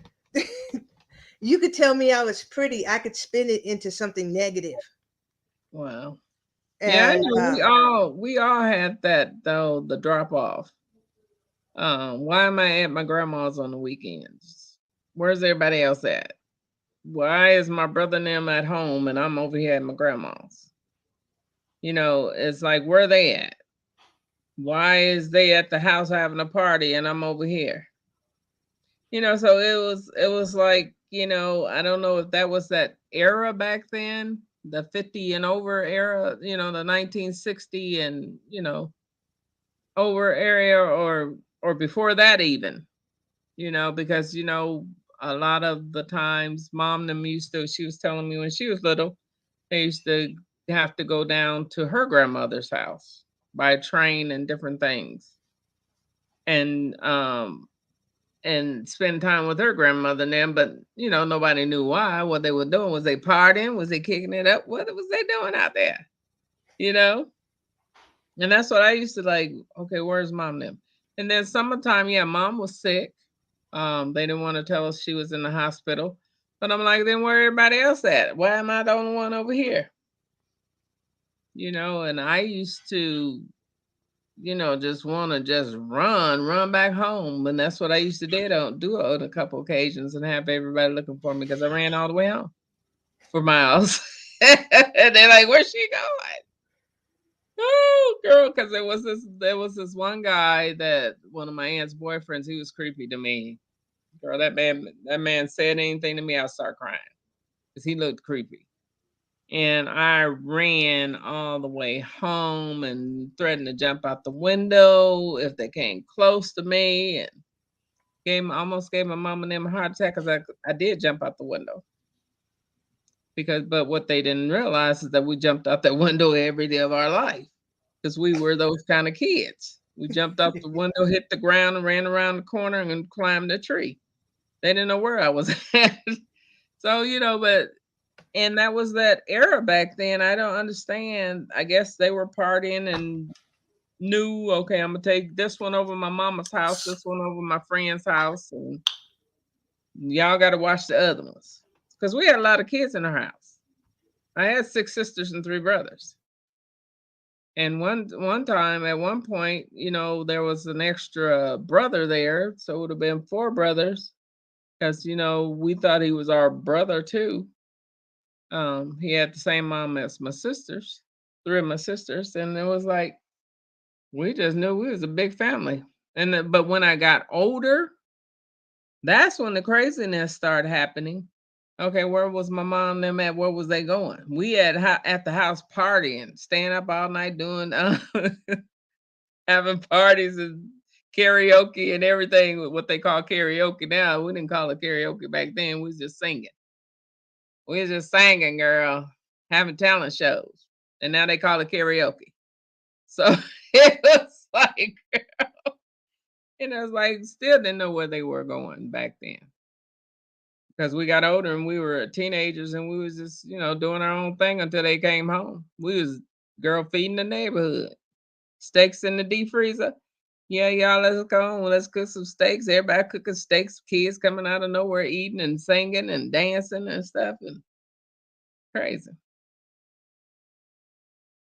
you could tell me I was pretty, I could spin it into something negative. Wow. Yeah, I And know we all had that though, the drop off. Why am I at my grandma's on the weekends? Where's everybody else at? Why is my brother and them at home and I'm over here at my grandma's? It's like where they at? Why is they at the house having a party and I'm over here? So it was like, I don't know if that was that era back then, the 50 and over era, the 1960 and, over area or before that even, because a lot of the times mom them used to she was telling me when she was little, they used to have to go down to her grandmother's house by train and different things. And spend time with her grandmother and them, but nobody knew why. What they were doing, was they partying? Was they kicking it up? What was they doing out there? You know? And that's what I used to like. Okay, where's mom them? And then summertime, yeah, mom was sick. They didn't want to tell us she was in the hospital. But I'm like, then where everybody else at? Why am I the only one over here? And I used to just want to just run back home. And that's what I used to do on a couple occasions and have everybody looking for me because I ran all the way home for miles. And they're like, where's she going? Oh, girl, because there was this one guy that one of my aunt's boyfriends, he was creepy to me. Girl, that man said anything to me, I'll start crying because he looked creepy. And I ran all the way home and threatened to jump out the window if they came close to me, and almost gave my mom and them a heart attack because I did jump out the window. But what they didn't realize is that we jumped out that window every day of our life because we were those kind of kids. We jumped out the window, hit the ground, and ran around the corner and climbed a tree. They didn't know where I was at. So, but and that was that era back then. I don't understand. I guess they were partying and knew, okay, I'm gonna take this one over my mama's house, this one over my friend's house, and y'all got to watch the other ones because we had a lot of kids in our house. I had six sisters and three brothers, and one time at one point, there was an extra brother there, so it would have been four brothers because we thought he was our brother too. He had the same mom as my sisters, three of my sisters, and it was like we just knew we was a big family. But when I got older, that's when the craziness started happening. Okay, where was my mom and them at? Where was they going? We at the house partying, staying up all night doing having parties and karaoke and everything. What they call karaoke now, we didn't call it karaoke back then. We was just singing. We was just singing, girl, having talent shows. And now they call it karaoke. So it was like, and I was like, still didn't know where they were going back then. Because we got older and we were teenagers and we was just, doing our own thing until they came home. We was girl feeding the neighborhood. Steaks in the deep freezer. Yeah, y'all, let's go on. Let's cook some steaks. Everybody cooking steaks. Kids coming out of nowhere eating and singing and dancing and stuff. And crazy.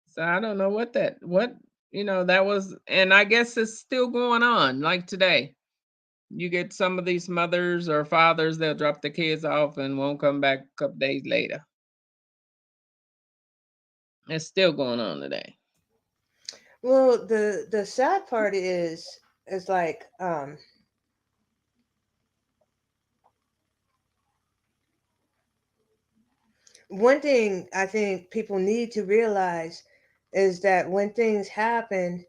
So I don't know that was, and I guess it's still going on like today. You get some of these mothers or fathers, they'll drop the kids off and won't come back a couple days later. It's still going on today. Well, the sad part is like one thing I think people need to realize is that when things happen,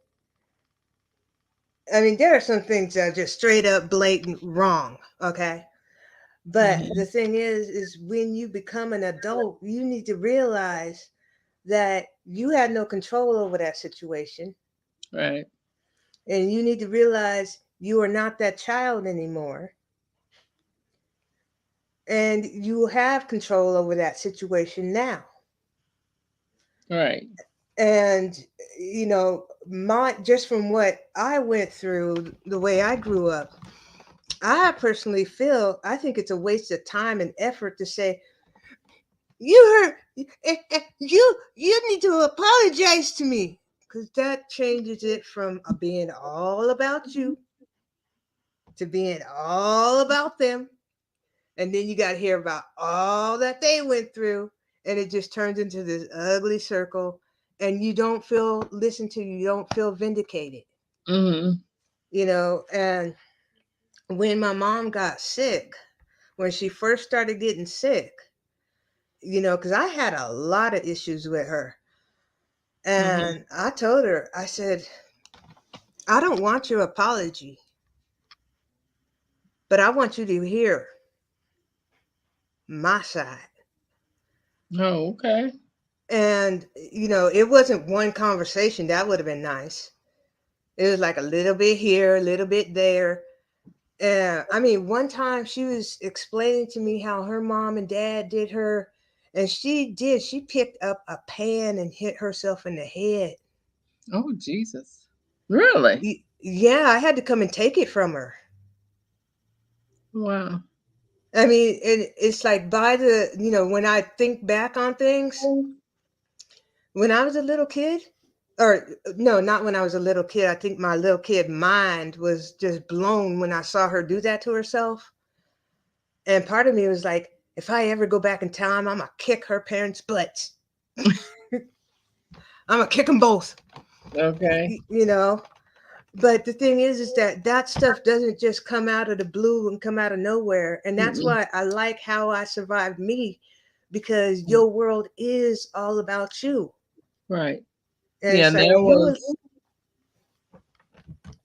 I mean, there are some things that are just straight up blatant wrong, okay? But the Hmm. thing is when you become an adult, you need to realize that you had no control over that situation. Right. And you need to realize you are not that child anymore. And you have control over that situation now. Right. And my just from what I went through, the way I grew up, I personally feel I think it's a waste of time and effort to say you heard you need to apologize to me, because that changes it from being all about you to being all about them. And then you got to hear about all that they went through, and it just turns into this ugly circle, and you don't feel listened to, you don't feel vindicated. Hmm. And when my mom got sick, when she first started getting sick, because I had a lot of issues with her. Hmm. And I told her, I said, I don't want your apology, but I want you to hear my side. Oh, okay. And, it wasn't one conversation. That would have been nice. It was like a little bit here, a little bit there. I mean, one time she was explaining to me how her mom and dad did her, and she picked up a pan and hit herself in the head. Oh, Jesus. Really? Yeah, I had to come and take it from her. Wow. I mean, it's like when I think back on things, when I was a little kid, or no, not when I was a little kid. I think my little kid mind was just blown when I saw her do that to herself. And part of me was like, if I ever go back in time, I'm gonna kick her parents' butts. I'm gonna kick them both. Okay. You know. But the thing is that stuff doesn't just come out of the blue and come out of nowhere. And that's Mm-mm. why I like how I survived me, because your world is all about you. Right. And Yeah, it's like when you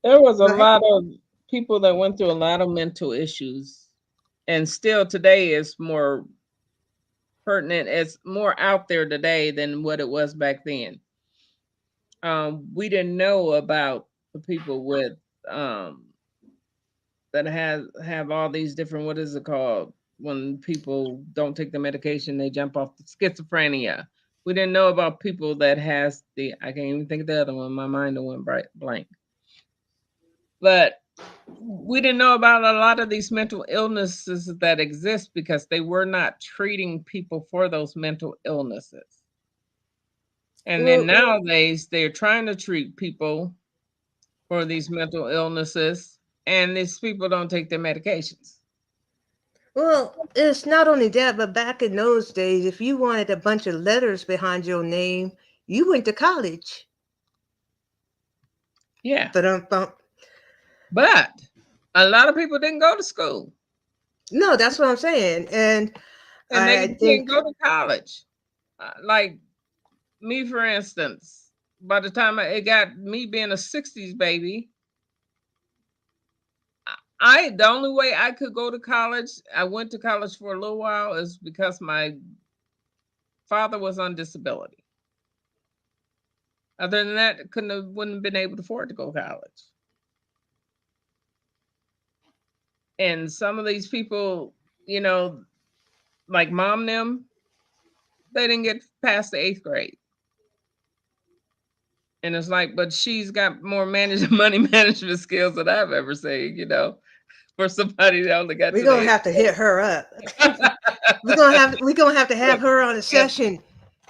there was a go ahead. lot of people that went through a lot of mental issues, and still today is more pertinent. It's more out there today than what it was back then. We didn't know about the people with um that have all these different, what is it called, when people don't take the medication they jump off the schizophrenia. We didn't know about people that has the, I can't even think of the other one, my mind went blank. But we didn't know about a lot of these mental illnesses that exist because they were not treating people for those mental illnesses. And then Well, nowadays they're trying to treat people for these mental illnesses, and these people don't take their medications. it's not only that, but back in those days, if you wanted a bunch of letters behind your name, you went to college. Yeah. But But a lot of people didn't go to school, no, that's what I'm saying. And and they I can't think, go to college. Like me, for instance, by the time it got me being a 60s baby, the only way I could go to college, I went to college for a little while, is because my father was on disability. Other than that, wouldn't have been able to afford to go to college. And some of these people, you know, like mom them, they didn't get past the 8th grade. And it's like, but she's got more money management skills than I've ever seen, for somebody that only got We're to the gonna eighth have to hit her up. grade. We're gonna have to have her on a Got session.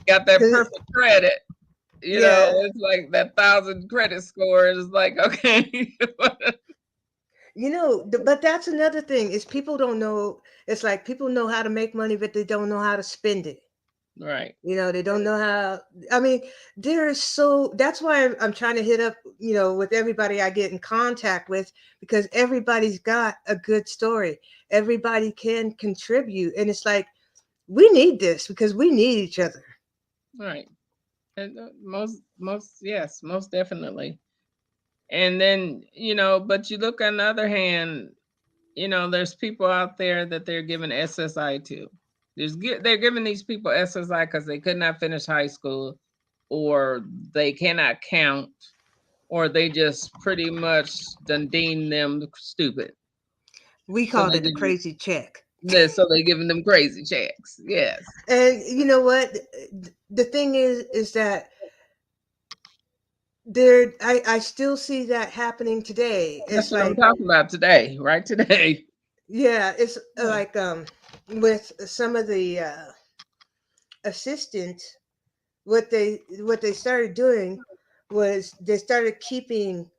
got that 'Cause perfect credit. yeah, It's like that 1,000 credit score is like, okay. but that's another thing is people don't know. It's like people know how to make money, but they don't know how to spend it. Right. They don't know how. I mean, there is so. That's why I'm trying to hit up, with everybody I get in contact with, because everybody's got a good story. Everybody can contribute, and it's like we need this because we need each other. Right. And yes, most definitely. And then, but you look on the other hand, there's people out there that they're giving SSI to. They're giving these people SSI because they could not finish high school, or they cannot count, or they just pretty much done deem them stupid. We So called they it a give crazy check. so they giving them crazy checks. Yes. And you know what? The thing is that I still see that happening today. That's It's what I'm like, talking about today, right today. yeah, it's Yeah. like with some of the assistants, what they started doing was they started keeping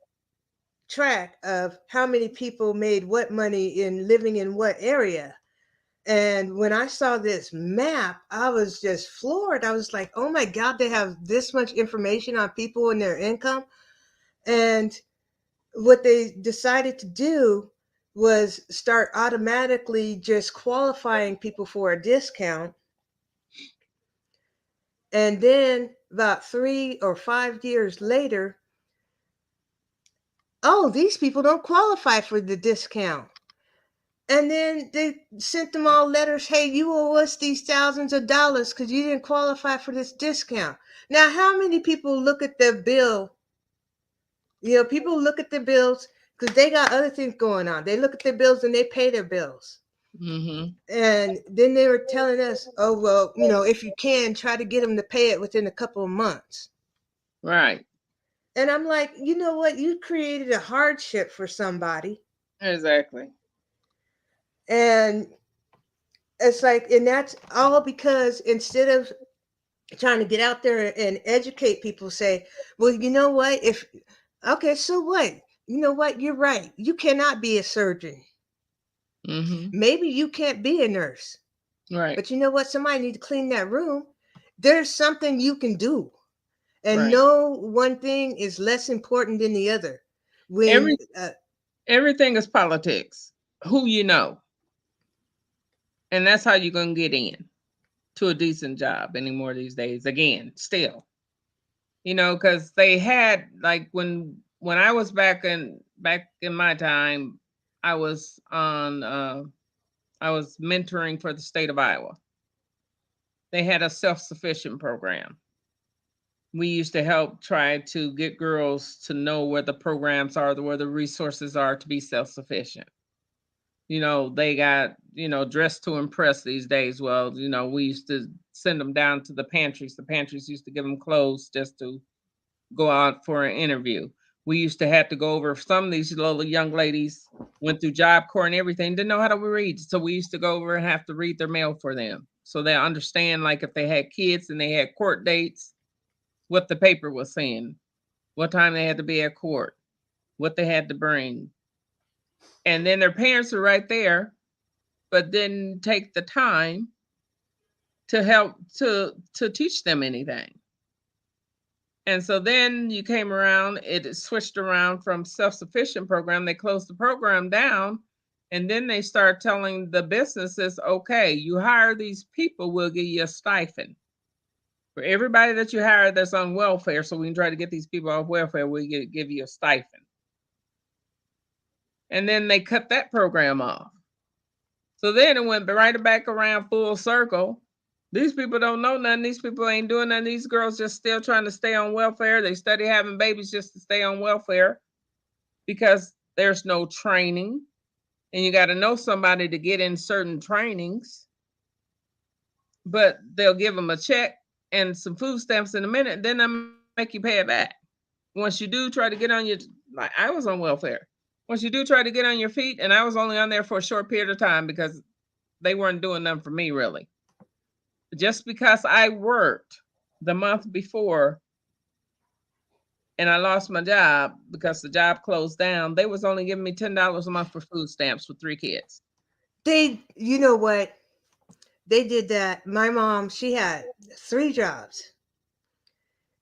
track of how many people made what money in living in what area. And when I saw this map, I was just floored. I was like, oh my God, they have this much information on people and their income. And what they decided to do was start automatically just qualifying people for a discount. And then about 3 or 5 years later, oh, these people don't qualify for the discount. And then they sent them all letters, hey, you owe us these thousands of dollars because you didn't qualify for this discount. Now, how many people look at their bill? People look at their bills because they got other things going on. They look at their bills and they pay their bills. Mm-hmm. And then they were telling us, oh, well, if you can, try to get them to pay it within a couple of months. Right. And I'm like, you know what? You created a hardship for somebody. Exactly. And it's like, and that's all because instead of trying to get out there and educate people, say, well, you know what? Okay, so what? You know what? You're right. You cannot be a surgeon. Mm-hmm. Maybe you can't be a nurse. Right. But you know what? Somebody need to clean that room. There's something you can do. And Right. no one thing is less important than the other. When Every Everything is politics. Who you know, and that's how you're gonna get in to a decent job anymore these days. Again, still, because they had, like, when I was back in my time, I was on I was mentoring for the state of Iowa. They had a self-sufficient program. We used to help try to get girls to know where the programs are, where the resources are to be self-sufficient. They got, dressed to impress these days. Well, we used to send them down to the pantries. The pantries used to give them clothes just to go out for an interview. We used to have to go over, some of these little young ladies went through Job Corps and everything, didn't know how to read. So we used to go over and have to read their mail for them. So they understand, like, if they had kids and they had court dates, what the paper was saying, what time they had to be at court, what they had to bring. And then their parents are right there, but didn't take the time to help to teach them anything. And so then you came around, it switched around from self-sufficient program. They closed the program down, and then they start telling the businesses, okay, you hire these people, we'll give you a stipend. For everybody that you hire that's on welfare, so we can try to get these people off welfare, we give you a stipend. And then they cut that program off. So then it went right back around full circle. These people don't know nothing. These people ain't doing nothing. These girls just still trying to stay on welfare. They study having babies just to stay on welfare because there's no training. And you got to know somebody to get in certain trainings. But they'll give them a check and some food stamps in a minute. Then they'll make you pay it back. Once you do try to get on your, like I was on welfare. Once you do try to get on your feet, and I was only on there for a short period of time because they weren't doing nothing for me really. Just because I worked the month before and I lost my job because the job closed down, they was only giving me $10 a month for food stamps for 3 kids. You know what? They did that. My mom, she had 3 jobs.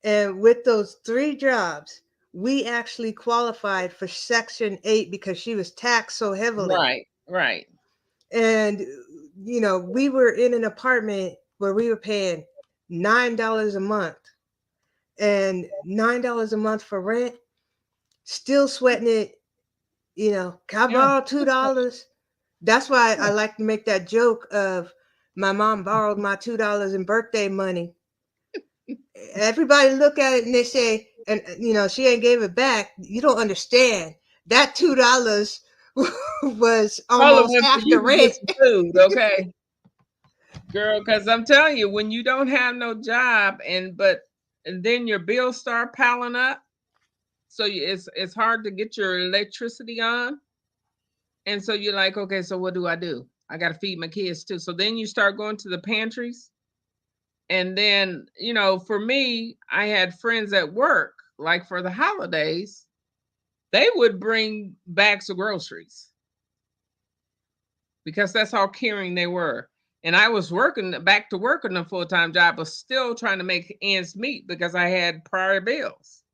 And with those 3 jobs, we actually qualified for Section 8 because she was taxed so heavily. Right, right. And, we were in an apartment where we were paying $9 a month and $9 a month for rent, still sweating it. Can I Yeah, borrow $2? That's why I yeah. like to make that joke of my mom borrowed my $2 in birthday money. Everybody look at it and they say, and she ain't gave it back. You don't understand. That $2 was All it almost went for half you the to get rent. some food, okay? Girl, because I'm telling you, when you don't have no job and then your bills start piling up, so it's hard to get your electricity on. And so you're like, okay, so what do? I got to feed my kids too. So then you start going to the pantries. And then, for me, I had friends at work, like for the holidays, they would bring bags of groceries because that's how caring they were. And I was working back to work in a full time job, but still trying to make ends meet because I had prior bills.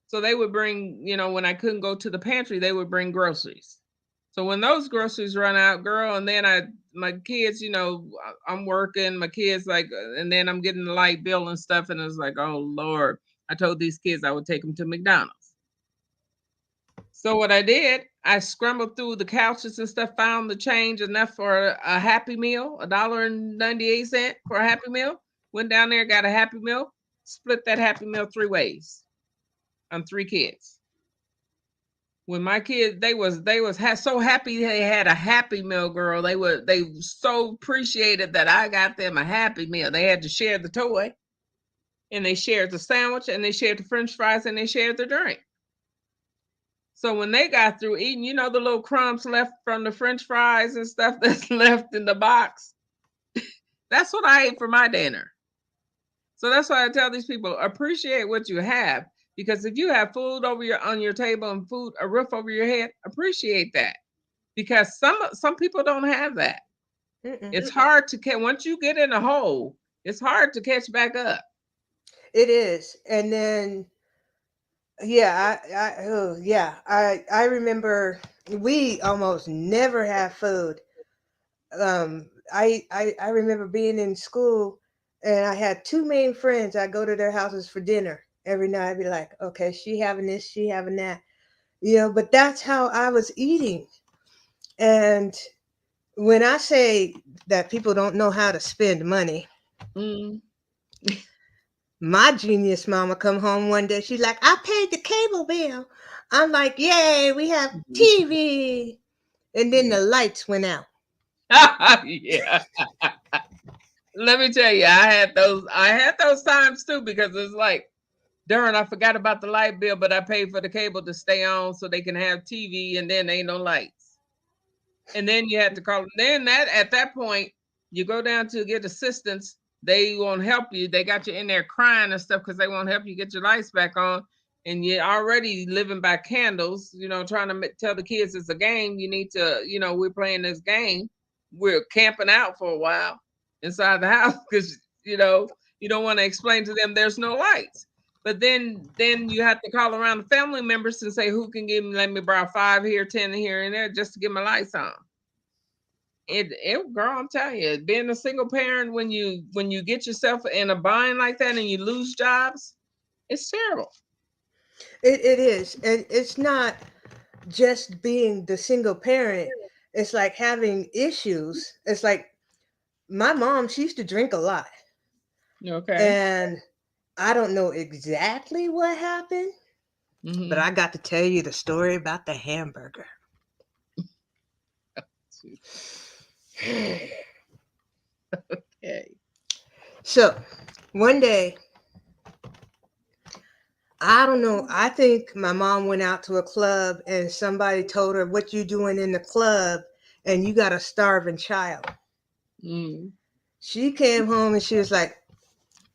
So they would bring, when I couldn't go to the pantry, they would bring groceries. So when those groceries run out, girl, and then my kids, I'm working, my kids like, and then I'm getting the light bill and stuff, and it's like, oh Lord, I told these kids I would take them to McDonald's. So what I did, I scrambled through the couches and stuff, found the change enough for a Happy Meal, $1.98 for a Happy Meal. Went down there, got a Happy Meal, split that Happy Meal 3 ways on 3 kids. When my kids, they was so happy they had a Happy Meal, girl. They so appreciated that I got them a Happy Meal. They had to share the toy, and they shared the sandwich, and they shared the French fries, and they shared the drink. So when they got through eating, the little crumbs left from the French fries and stuff that's left in the box, that's what I ate for my dinner. So that's why I tell these people appreciate what you have, because if you have food on your table and food a roof over your head, appreciate that, because some people don't have that. Mm-mm. It's hard to catch once you get in a hole. It's hard to catch back up. It is. And then, yeah, I remember we almost never have food. I remember being in school, and I had 2 main friends. I go to their houses for dinner every night. I'd be like, okay, she having this, she having that, but that's how I was eating. And when I say that people don't know how to spend money, Mm. my genius mama come home one day. She's like, I paid the cable bill. I'm like, yay, we have TV. And then Yeah. the lights went out. Yeah. Let me tell you, I had those times too, because it's like, darn, I forgot about the light bill, but I paid for the cable to stay on so they can have TV, and then ain't no lights. And then you had to call. Then that at that point, you go down to get assistance. They won't help you. They got you in there crying and stuff because they won't help you get your lights back on. And you're already living by candles, trying to tell the kids it's a game. You need to, we're playing this game. We're camping out for a while inside the house because, you don't want to explain to them there's no lights. But then you have to call around the family members and say, who can let me borrow 5 here, 10 here and there just to get my lights on. It girl, I'm telling you, being a single parent, when you get yourself in a bind like that and you lose jobs, it's terrible. It is. And it's not. just being the single parent, it's like having issues. It's like my mom, she used to drink a lot. Okay. And I don't know exactly what happened, but Mm-hmm. I got to tell you the story about the hamburger. Okay. So one day, I don't know, I think my mom went out to a club and somebody told her, "What you doing in the club? And you got a starving child." Mm. She came home and she was like,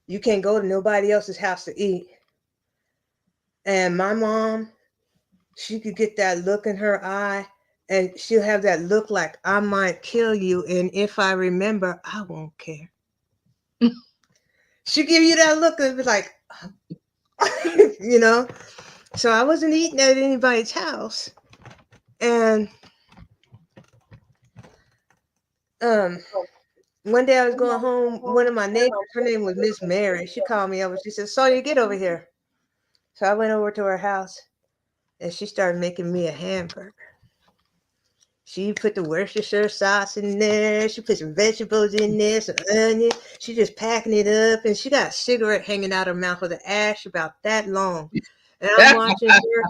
"You can't go to nobody else's house to eat." And my mom, she could get that look in her eye, and she'll have that look like, "I might kill you, and if I remember, I won't care." She'll give you that look and be like, you know. So I wasn't eating at anybody's house. And um one day I was going home, one of my neighbors, her name was Miss Mary, she called me over. She said, "Sonya, get over here." So I went over to her house and she started making me a hamburger. She put the Worcestershire sauce in there. She put some vegetables in there, some onion. She just packing it up, and she got a cigarette hanging out her mouth with an ash about that long. And I'm watching her.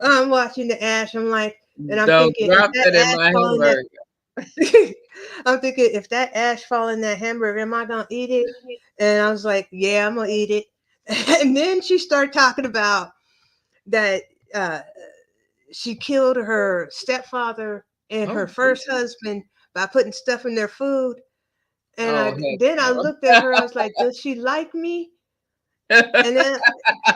I'm watching the ash. I'm like, and I'm Don't thinking, if drop that that in ash my fall in that, hamburger. I'm thinking, if that ash fall in that hamburger, am I gonna eat it? And I was like, yeah, I'm gonna eat it. And then she started talking about that. Uh, she killed her stepfather and her Oh, first husband by putting stuff in their food. And oh I heck then I no. looked at her. I was like, "Does she like me?" And then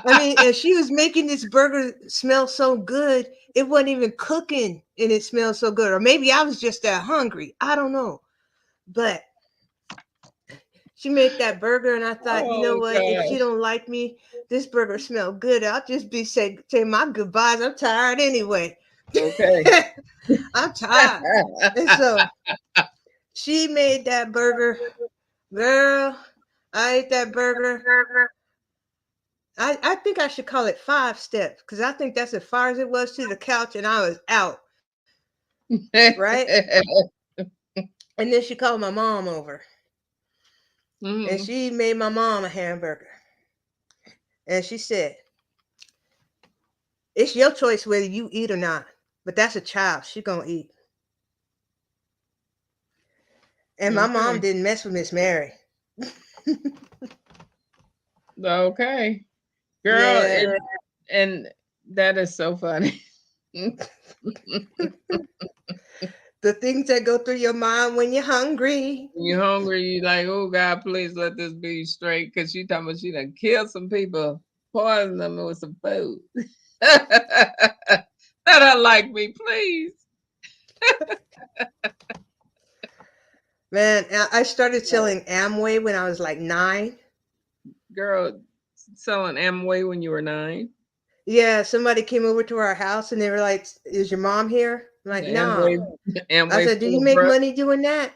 I mean, and she was making this burger smell so good, it wasn't even cooking, and it smelled so good. Or maybe I was just that hungry. I don't know. But she made that burger, and I thought, you know Oh what? If she gosh. don't like me, this burger smell good. I'll just be say my goodbyes. I'm tired anyway. Okay. I'm tired. And so she made that burger. Girl, I ate that burger. I think I should call it 5 steps because I think that's as far as it was to the couch and I was out, right? And then she called my mom over and Mhm. she made my mom a hamburger. And she said, "It's your choice whether you eat or not, but that's a child. She gonna eat." And my mom Okay. didn't mess with Miss Mary. Okay. Girl, Yeah. and that is so funny. The things that go through your mind when you're hungry. You hungry, you like, oh God, please let this be straight. Cause she talking about she done killed some people, poison them with some food. That unlike me, please. Man, I started selling Amway when I was like 9. Girl, selling Amway when you were 9. Yeah, somebody came over to our house and they were like, "Is your mom here?" I'm like, The "No." Amway, I Amway said, "Do full you of make drugs. money doing that?"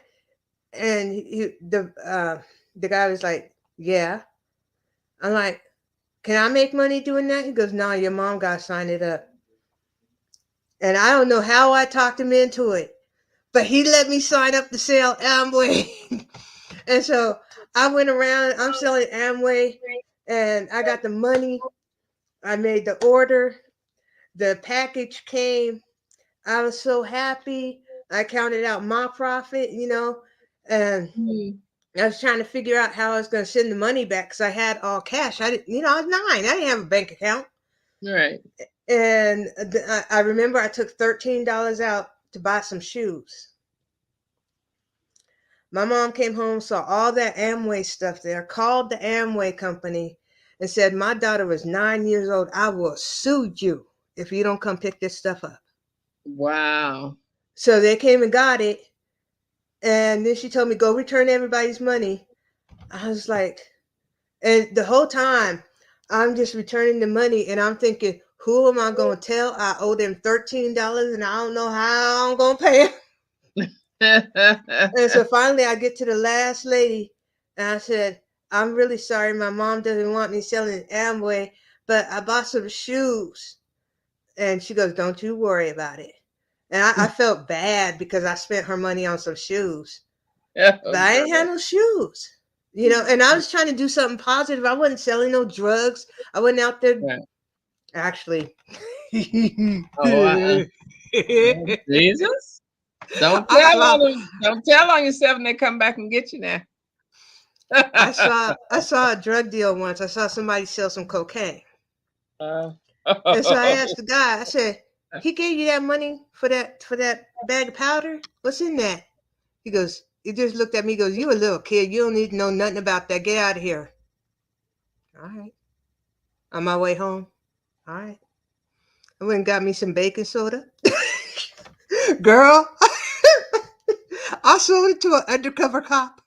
And the guy was like, "Yeah." I'm like, "Can I make money doing that?" He goes, "No, your mom got to sign it up." And I don't know how I talked him into it, but he let me sign up to sell Amway. And so I went around. I'm selling Amway, and I got the money. I made the order. The package came. I was so happy. I counted out my profit, and Mhm. I was trying to figure out how I was going to send the money back because I had all cash. I didn't, I was 9. I didn't have a bank account. Right. And I remember I took $13 out to buy some shoes. My mom came home, saw all that Amway stuff there, called the Amway company, and said, "My daughter was 9 years old. I will sue you if you don't come pick this stuff up." Wow. So they came and got it. And then she told me, "Go return everybody's money." I was like, and the whole time I'm just returning the money and I'm thinking, who am I going to tell? I owe them $13 and I don't know how I'm going to pay them. And so finally I get to the last lady and I said, "I'm really sorry. My mom doesn't want me selling Amway, but I bought some shoes." And she goes, "Don't you worry about it." And I felt bad because I spent her money on some shoes, Oh, but I ain't had girl. no shoes. And I was trying to do something positive. I wasn't selling no drugs. I wasn't out there Right. actually. Oh, oh, Jesus. I saw Don't tell on yourself and they come back and get you now. I saw a drug deal once. I saw somebody sell some cocaine. Uh, And so I asked the guy, I said, "He gave you that money for that bag of powder? What's in that?" He just looked at me, he goes, "You a little kid. You don't need to know nothing about that. Get out of here." All right. On my way home. All right. I went and got me some baking soda. Girl, I sold it to an undercover cop.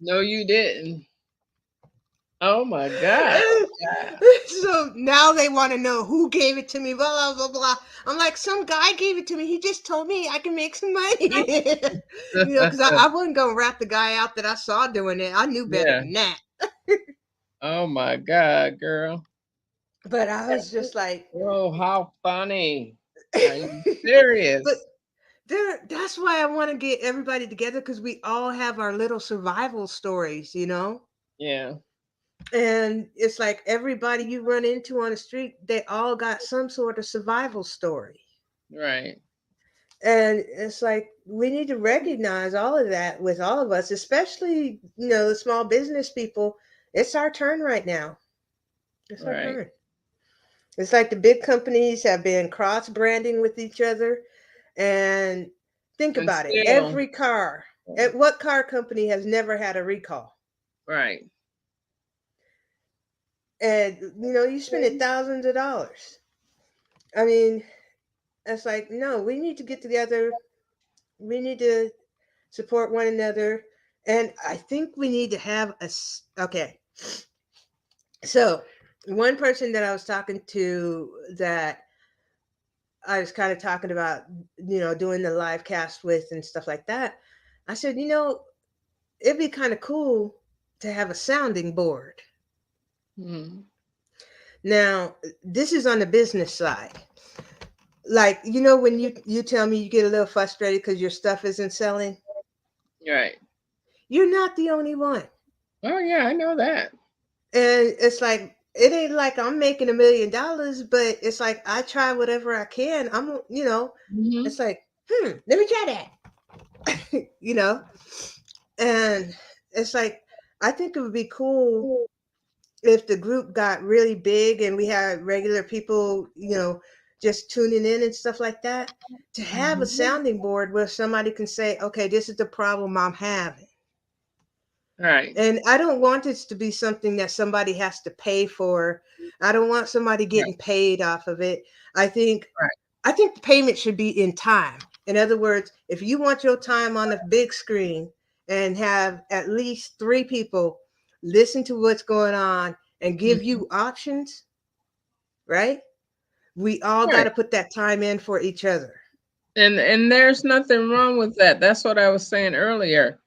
no, you didn't. Oh my God. Yeah. So now they want to know who gave it to me, blah, blah, blah, blah. I'm like, some guy gave it to me. He just told me I can make some money. Because I wasn't going to rat the guy out that I saw doing it. I knew better Yeah. than that. Oh my God, girl. But I was just like, Oh, how funny. Are you but serious? that's why I want to get everybody together because we all have our little survival stories. Yeah. And it's like everybody you run into on the street, they all got some sort of survival story. Right. And it's like we need to recognize all of that with all of us, especially, the small business people. It's our turn right now. It's our Right. turn. It's like the big companies have been cross branding with each other. And think And about it. still, Every car, at what car company has never had a recall? right. And you spend thousands of dollars. I mean, it's like, no, we need to get together. We need to support one another. And I think we need to have okay. So, one person that I was talking to that I was kind of talking about, doing the live cast with and stuff like that, I said, it'd be kind of cool to have a sounding board. Mm. Now, this is on the business side. Like, when you tell me you get a little frustrated because your stuff isn't selling, Right. you're not the only one. Oh yeah, I know that. And it's like it ain't like I'm making $1 million, but it's like I try whatever I can. Hmm. It's like, let me try that. And it's like I think it would be cool if the group got really big and we had regular people, just tuning in and stuff like that, to have a Hmm. sounding board where somebody can say, okay, this is the problem I'm having. Right. And I don't want this to be something that somebody has to pay for. I don't want somebody Right. getting paid off of it. I think Right. I think the payment should be in time. In other words, if you want your time on the big screen and have at least 3 people listen to what's going on and give Mhm. you options, right? We all got Right. to put that time in for each other. And there's nothing wrong with that. That's what I was saying earlier.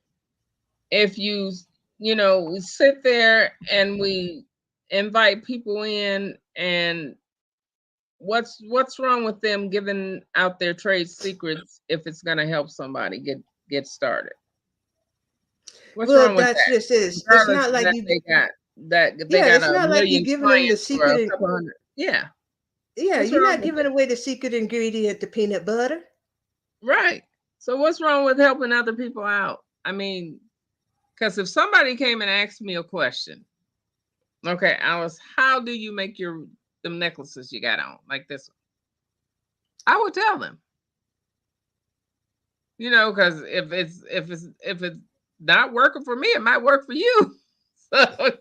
If we sit there and we invite people in, and what's wrong with them giving out their trade secrets if it's going to help somebody get started? What's Well, wrong with that's that? just it. It's Regardless not like that you. they Yeah, got it's a not like you million giving them the clients or a secret. couple hundred. Yeah. Yeah, What's you're wrong not with giving that? away the secret ingredient to peanut butter. Right. So what's wrong with helping other people out? I mean, because if somebody came and asked me a question, okay, Alice, how do you make your them necklaces you got on like this one? I would tell them, because if it's not working for me, it might work for you. So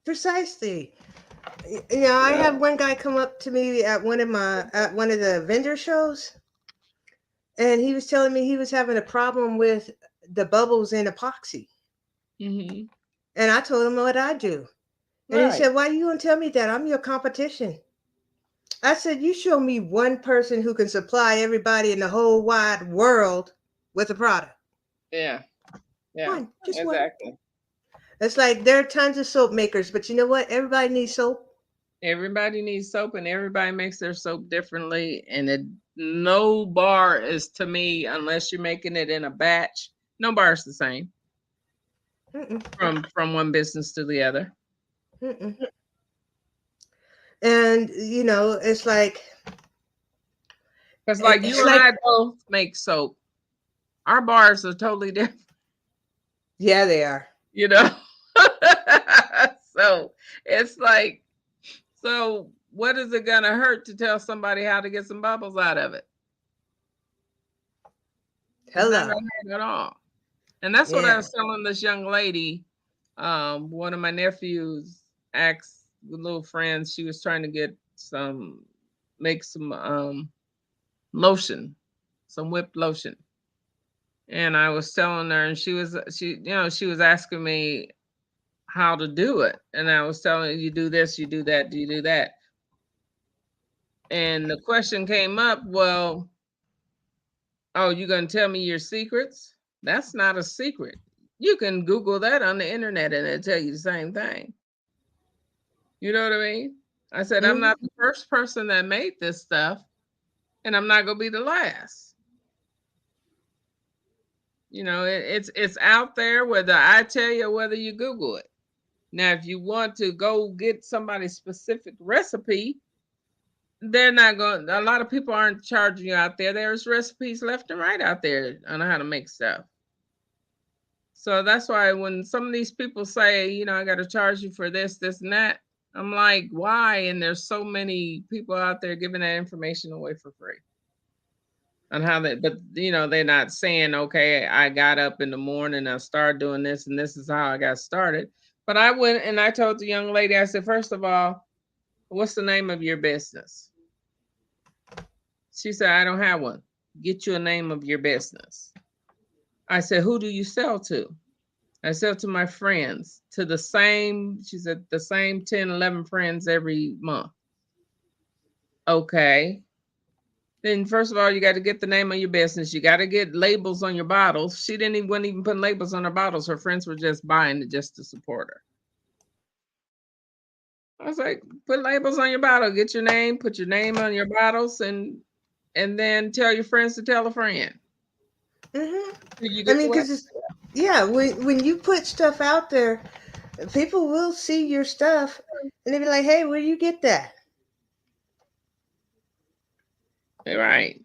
Precisely. I yeah. have one guy come up to me at one of the vendor shows, and he was telling me he was having a problem with the bubbles in epoxy. Hmm. And I told him what I do. And he Right. said, "Why you gonna tell me that? I'm your competition." I said, "You show me one person who can supply everybody in the whole wide world with a product. Yeah. Yeah. One, just one." Exactly. It's like there are tons of soap makers, but you know what? Everybody needs soap. Everybody needs soap and everybody makes their soap differently. And no bar is to me, unless you're making it in a batch, no bar is the same Mm-mm, from one business to the other. mm-mm. And it's like Because like it's you and like I both make soap. Our bars are totally different, yeah, they are. you know? So it's like, so what is it gonna hurt to tell somebody how to get some bubbles out of it? It's not Hello. gonna hurt at all. And that's what I Yeah. was telling this young lady. One of my nephews asked the little friends, she was trying to get make some lotion, some whipped lotion. And I was telling her, and she was asking me how to do it. And I was telling her, you do this, you do that, do you do that? And the question came up, well, oh, you gonna tell me your secrets? That's not a secret. You can Google that on the internet and it'll tell you the same thing. You know what I mean? I said, I'm Hmm. not the first person that made this stuff, and I'm not gonna be the last. It's out there whether I tell you or whether you Google it. Now, if you want to go get somebody's specific recipe, they're not going. A lot of people aren't charging you out there. There's recipes left and right out there on how to make stuff. So that's why when some of these people say, I got to charge you for this, this, and that, I'm like, why? And there's so many people out there giving that information away for free on how they, but they're not saying, okay, I got up in the morning, I started doing this, and this is how I got started. But I went and I told the young lady, I said, first of all, what's the name of your business? She said, I don't have one. Get you a name of your business. I said, who do you sell to? I sell to my friends, to the same, she said, the same 10, 11 friends every month. Okay. Then first of all, you got to get the name of your business. You got to get labels on your bottles. She wouldn't even put labels on her bottles. Her friends were just buying it just to support her. I was like, put labels on your bottle, get your name, put your name on your bottles, and then tell your friends to tell a friend. Hmm. Do you I get mean, what? because yeah, when you put stuff out there, people will see your stuff and they be like, "Hey, where do you get that?" Right.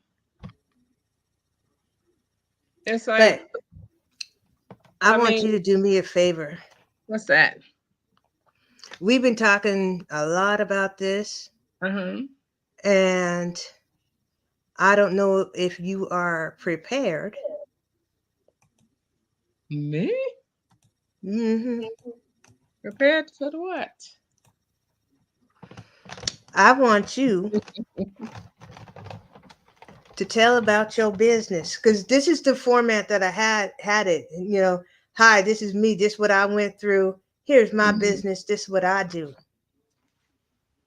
It's like, But I I want mean, you to do me a favor. what's that? We've been talking a lot about this, Uh-huh. and I don't know if you are prepared. Me? Hmm. Prepared for the what? I want you to tell about your business because this is the format that I had it. Hi, this is me. This is what I went through. Here's my Mhm. business. This is what I do.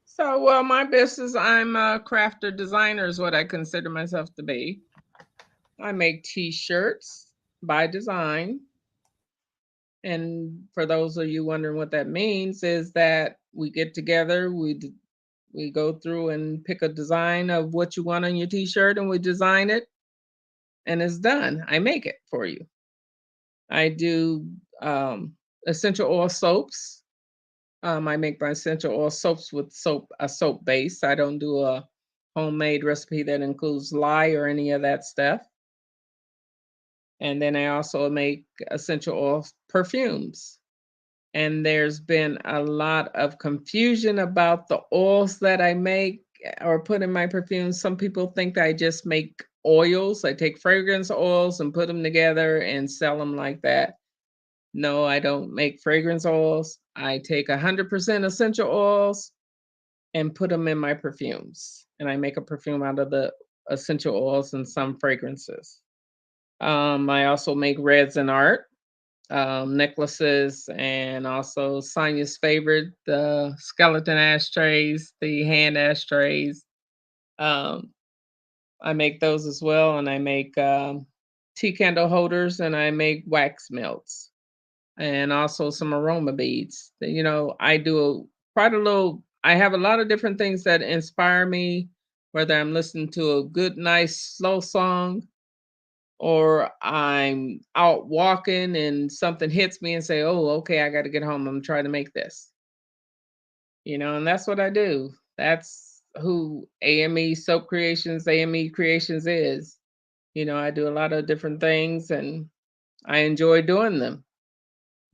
So, well, my business, I'm a crafter designer, is what I consider myself to be. I make t-shirts by design. And for those of you wondering what that means, is that we get together, we go through and pick a design of what you want on your t-shirt, and we design it, and it's done. I make it for you. I do essential oil soaps. I make my essential oil soaps with a soap base. I don't do a homemade recipe that includes lye or any of that stuff. And then I also make essential oil perfumes. And there's been a lot of confusion about the oils that I make or put in my perfumes. Some people think that I just make oils. I take fragrance oils and put them together and sell them like that. No, I don't make fragrance oils. I take 100% essential oils and put them in my perfumes. And I make a perfume out of the essential oils and some fragrances. I also make resin art, necklaces, and also Sonya's favorite, the skeleton ashtrays, the hand ashtrays. Um, I make those as well, and I make tea candle holders, and I make wax melts, and also some aroma beads. I do quite a little I have a lot of different things that inspire me, whether I'm listening to a good, nice, slow song, or I'm out walking and something hits me and say, "Oh, okay, I got to get home. I'm trying to make this." And that's what I do. That's who AME Soap Creations, AME Creations is. I do a lot of different things and I enjoy doing them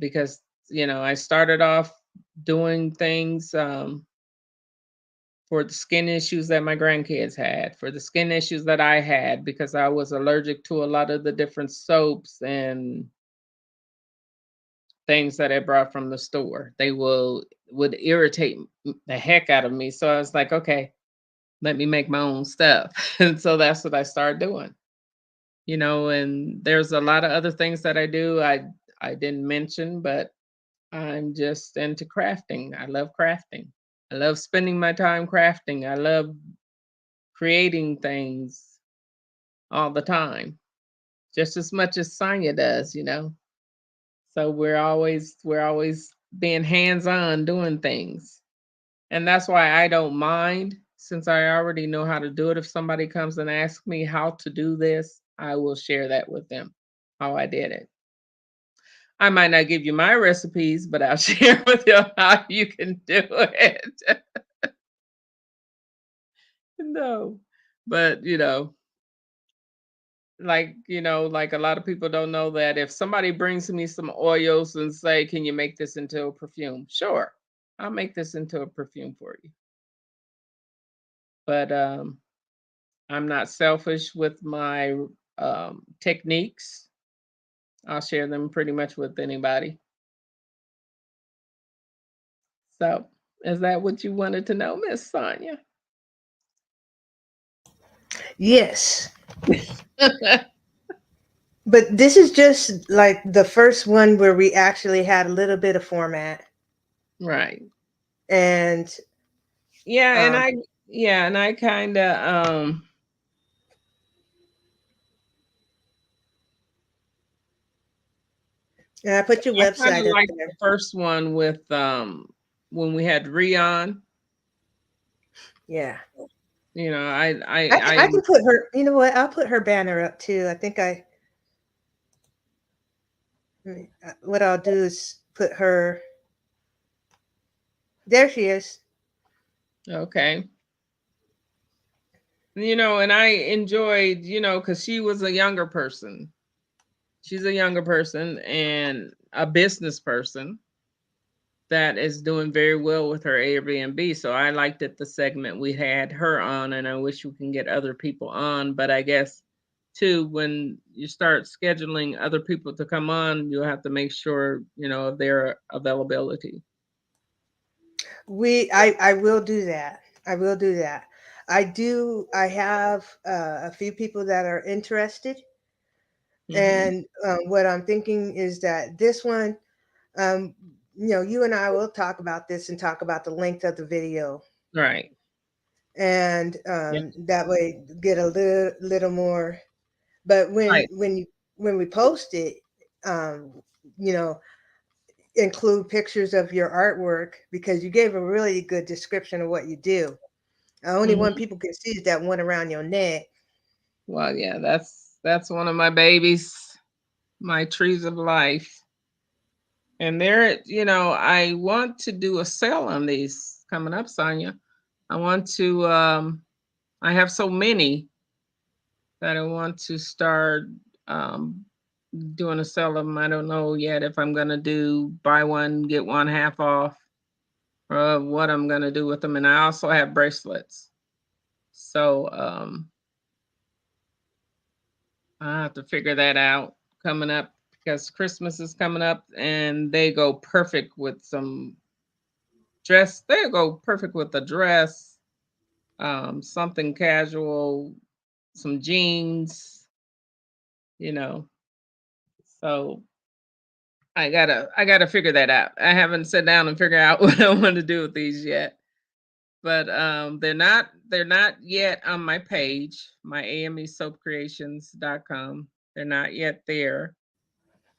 because, I started off doing things for the skin issues that my grandkids had, for the skin issues that I had because I was allergic to a lot of the different soaps and things that I brought from the store. They would irritate the heck out of me. So I was like, okay, let me make my own stuff. And so that's what I started doing. And there's a lot of other things that I do. I didn't mention, but I'm just into crafting. I love crafting. I love spending my time crafting. I love creating things all the time, just as much as Sonya does. So we're always being hands-on doing things. And that's why I don't mind, since I already know how to do it. If somebody comes and asks me how to do this, I will share that with them, how I did it. I might not give you my recipes, but I'll share with you how you can do it. No. But, like a lot of people don't know that if somebody brings me some oils and say, "Can you make this into a perfume?" Sure. I'll make this into a perfume for you. But I'm not selfish with my techniques. I'll share them pretty much with anybody. So, is that what you wanted to know, Miss Sonya? Yes. But this is just like the first one where we actually had a little bit of format. Right. And Yeah, and um, I kind of and I put your I kind website of up like the there. first one with when we had Rion. Yeah. I I can put her, you know what? I'll put her banner up too. I think what I'll do is put her, there she is. okay. And I enjoyed, because she was a younger person. She's a younger person and a business person that is doing very well with her Airbnb. So I liked it, the segment we had her on, and I wish we can get other people on. But I guess too, when you start scheduling other people to come on, you'll have to make sure, of their availability. I will do that. I will do that. I have a few people that are interested. Hmm. And what I'm thinking is that this one, um, you and I will talk about this and talk about the length of the video, Right. and Yeah. that way get a little more. But Right. when we post it, um, you know, include pictures of your artwork because you gave a really good description of what you do. Only one Hmm. people can see is that one around your neck. Well, yeah, that's one of my babies, my trees of life. And I want to do a sale on these coming up, Sonya. I want to I have so many that I want to start um doing a sale of them. I don't know yet if I'm gonna do buy one, get one half off, or what I'm gonna do with them. And I also have bracelets. So I have to figure that out coming up because Christmas is coming up and they go perfect with some dress. They go perfect with a dress, something casual, some jeans, you know. So I gotta figure that out. I haven't sat down and figured out what I want to do with these yet. But they're not yet on my page, my amesoapcreations.com. They're not yet there.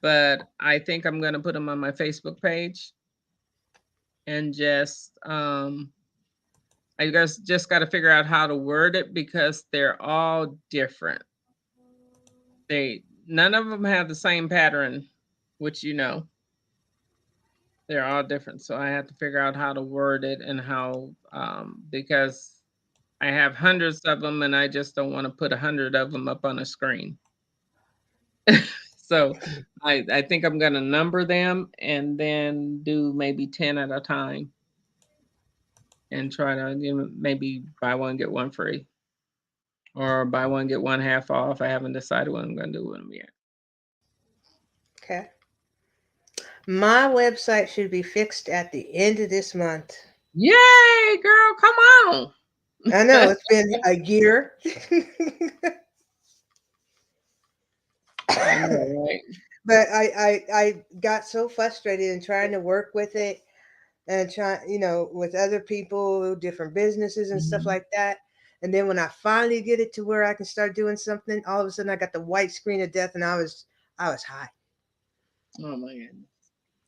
But I think I'm gonna put them on my Facebook page and just I guess just got to figure out how to word it because they're all different. None of them have the same pattern, which they're all different. So I have to figure out how to word it and how because I have hundreds of them and I just don't want to put 100 of them up on a screen. So I think I'm going to number them and then do maybe 10 at a time and try to maybe buy one, get one free. Or buy one, get one half off. I haven't decided what I'm going to do with them yet. Okay. My website should be fixed at the end of this month. Yay, girl, come on. I know it's been a year. I know, right? But I got so frustrated in trying to work with it and try, with other people, different businesses and stuff Mhm. like that. And then when I finally get it to where I can start doing something, all of a sudden I got the white screen of death and I was high. Oh my goodness.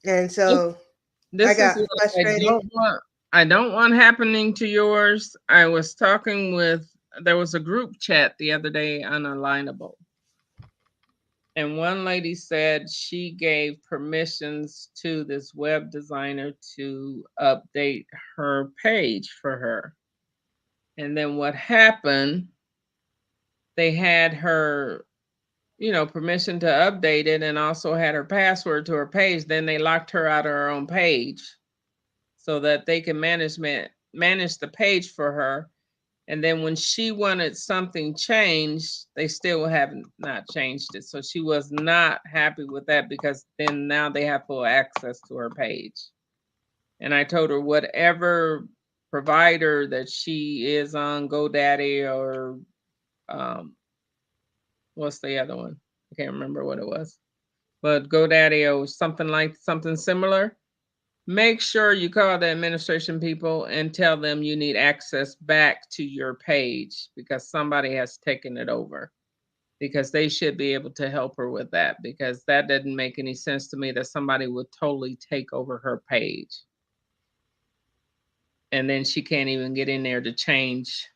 And This, so I this is got what frustrated. I don't want happening to yours. I was talking with there was a group chat the other day on Alignable. And one lady said she gave permissions to this web designer to update her page for her. And then what happened, they had her, permission to update it and also had her password to her page. Then they locked her out of her own page so that they can manage the page for her. And then when she wanted something changed, they still haven't not changed it. So she was not happy with that because then now they have full access to her page. And I told her whatever provider that she is on, GoDaddy or what's the other one? I can't remember what it was. But GoDaddy or something similar. Make sure you call the administration people and tell them you need access back to your page because somebody has taken it over. Because they should be able to help her with that because that didn't make any sense to me that somebody would totally take over her page. And then she can't even get in there to change,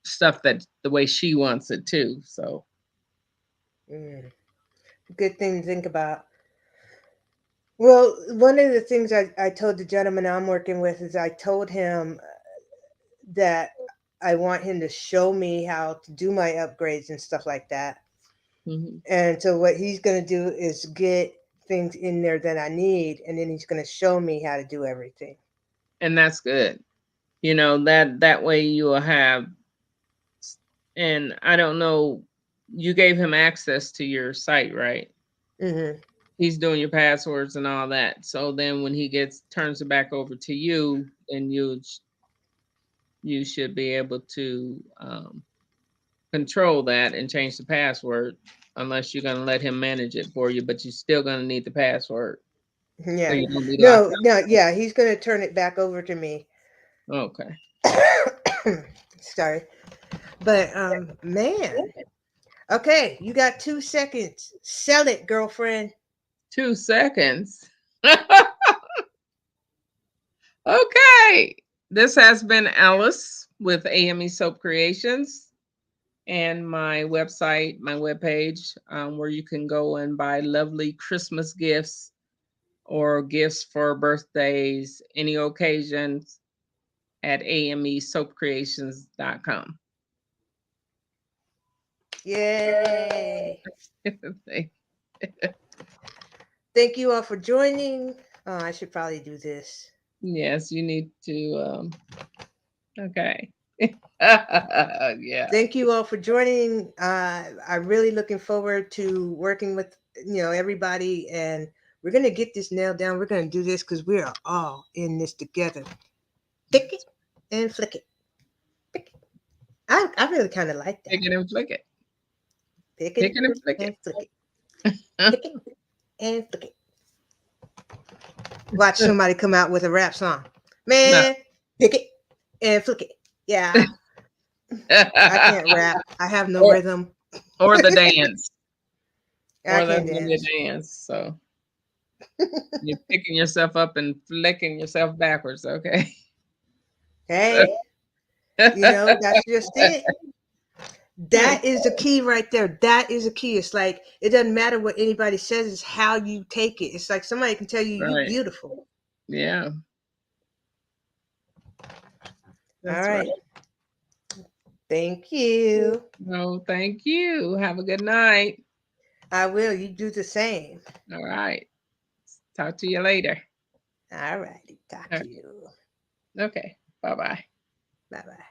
stuff that the way she wants it too. So, Good thing to think about. Well, one of the things I told the gentleman I'm working with is I told him that I want him to show me how to do my upgrades and stuff like that. mhm. And so what he's going to do is get things in there that I need, and then he's going to show me how to do everything. And that's good. That way you will have, and I don't know, you gave him access to your site, right? Hmm. He's doing your passwords and all that. So then when he turns it back over to you, and you should be able to control that and change the password, unless you're going to let him manage it for you. But you're still going to need the password, so Yeah. you don't be locked No, no, yeah, he's going to turn it back over to me. out. Okay. Sorry. But man. Okay, you got 2 seconds. Sell it, girlfriend. 2 seconds. Okay. This has been Alice with AME Soap Creations and my website, my webpage, where you can go and buy lovely Christmas gifts or gifts for birthdays, any occasions at amesoapcreations.com. Yay. Thank you all for joining. Oh, I should probably do this. Yes, you need to. Okay. Yeah. Thank you all for joining. I'm really looking forward to working with everybody, and we're gonna get this nailed down. We're gonna do this because we are all in this together. Pick it and flick it. Pick it. I really kind of like that. Pick it and flick it. Pick Pick it it and flick and it. flick it. Pick it and flick it. Watch somebody come out with a rap song. No. Man, pick it and flick it. Yeah, I can't rap. I have no or, rhythm. or the dance. I Or can't that's when you dance. dance. So you're picking yourself up and flicking yourself backwards. Okay. Hey, that's just it. That is the key right there. That is the key. It's like it doesn't matter what anybody says, it's how you take it. It's like somebody can tell you you Right. beautiful. Yeah, All that's right. right. Thank you. No, thank you. Have a good night. I will. You do the same. All right. Talk to you later. All righty. Talk All to right. you. Okay. Bye bye. Bye bye.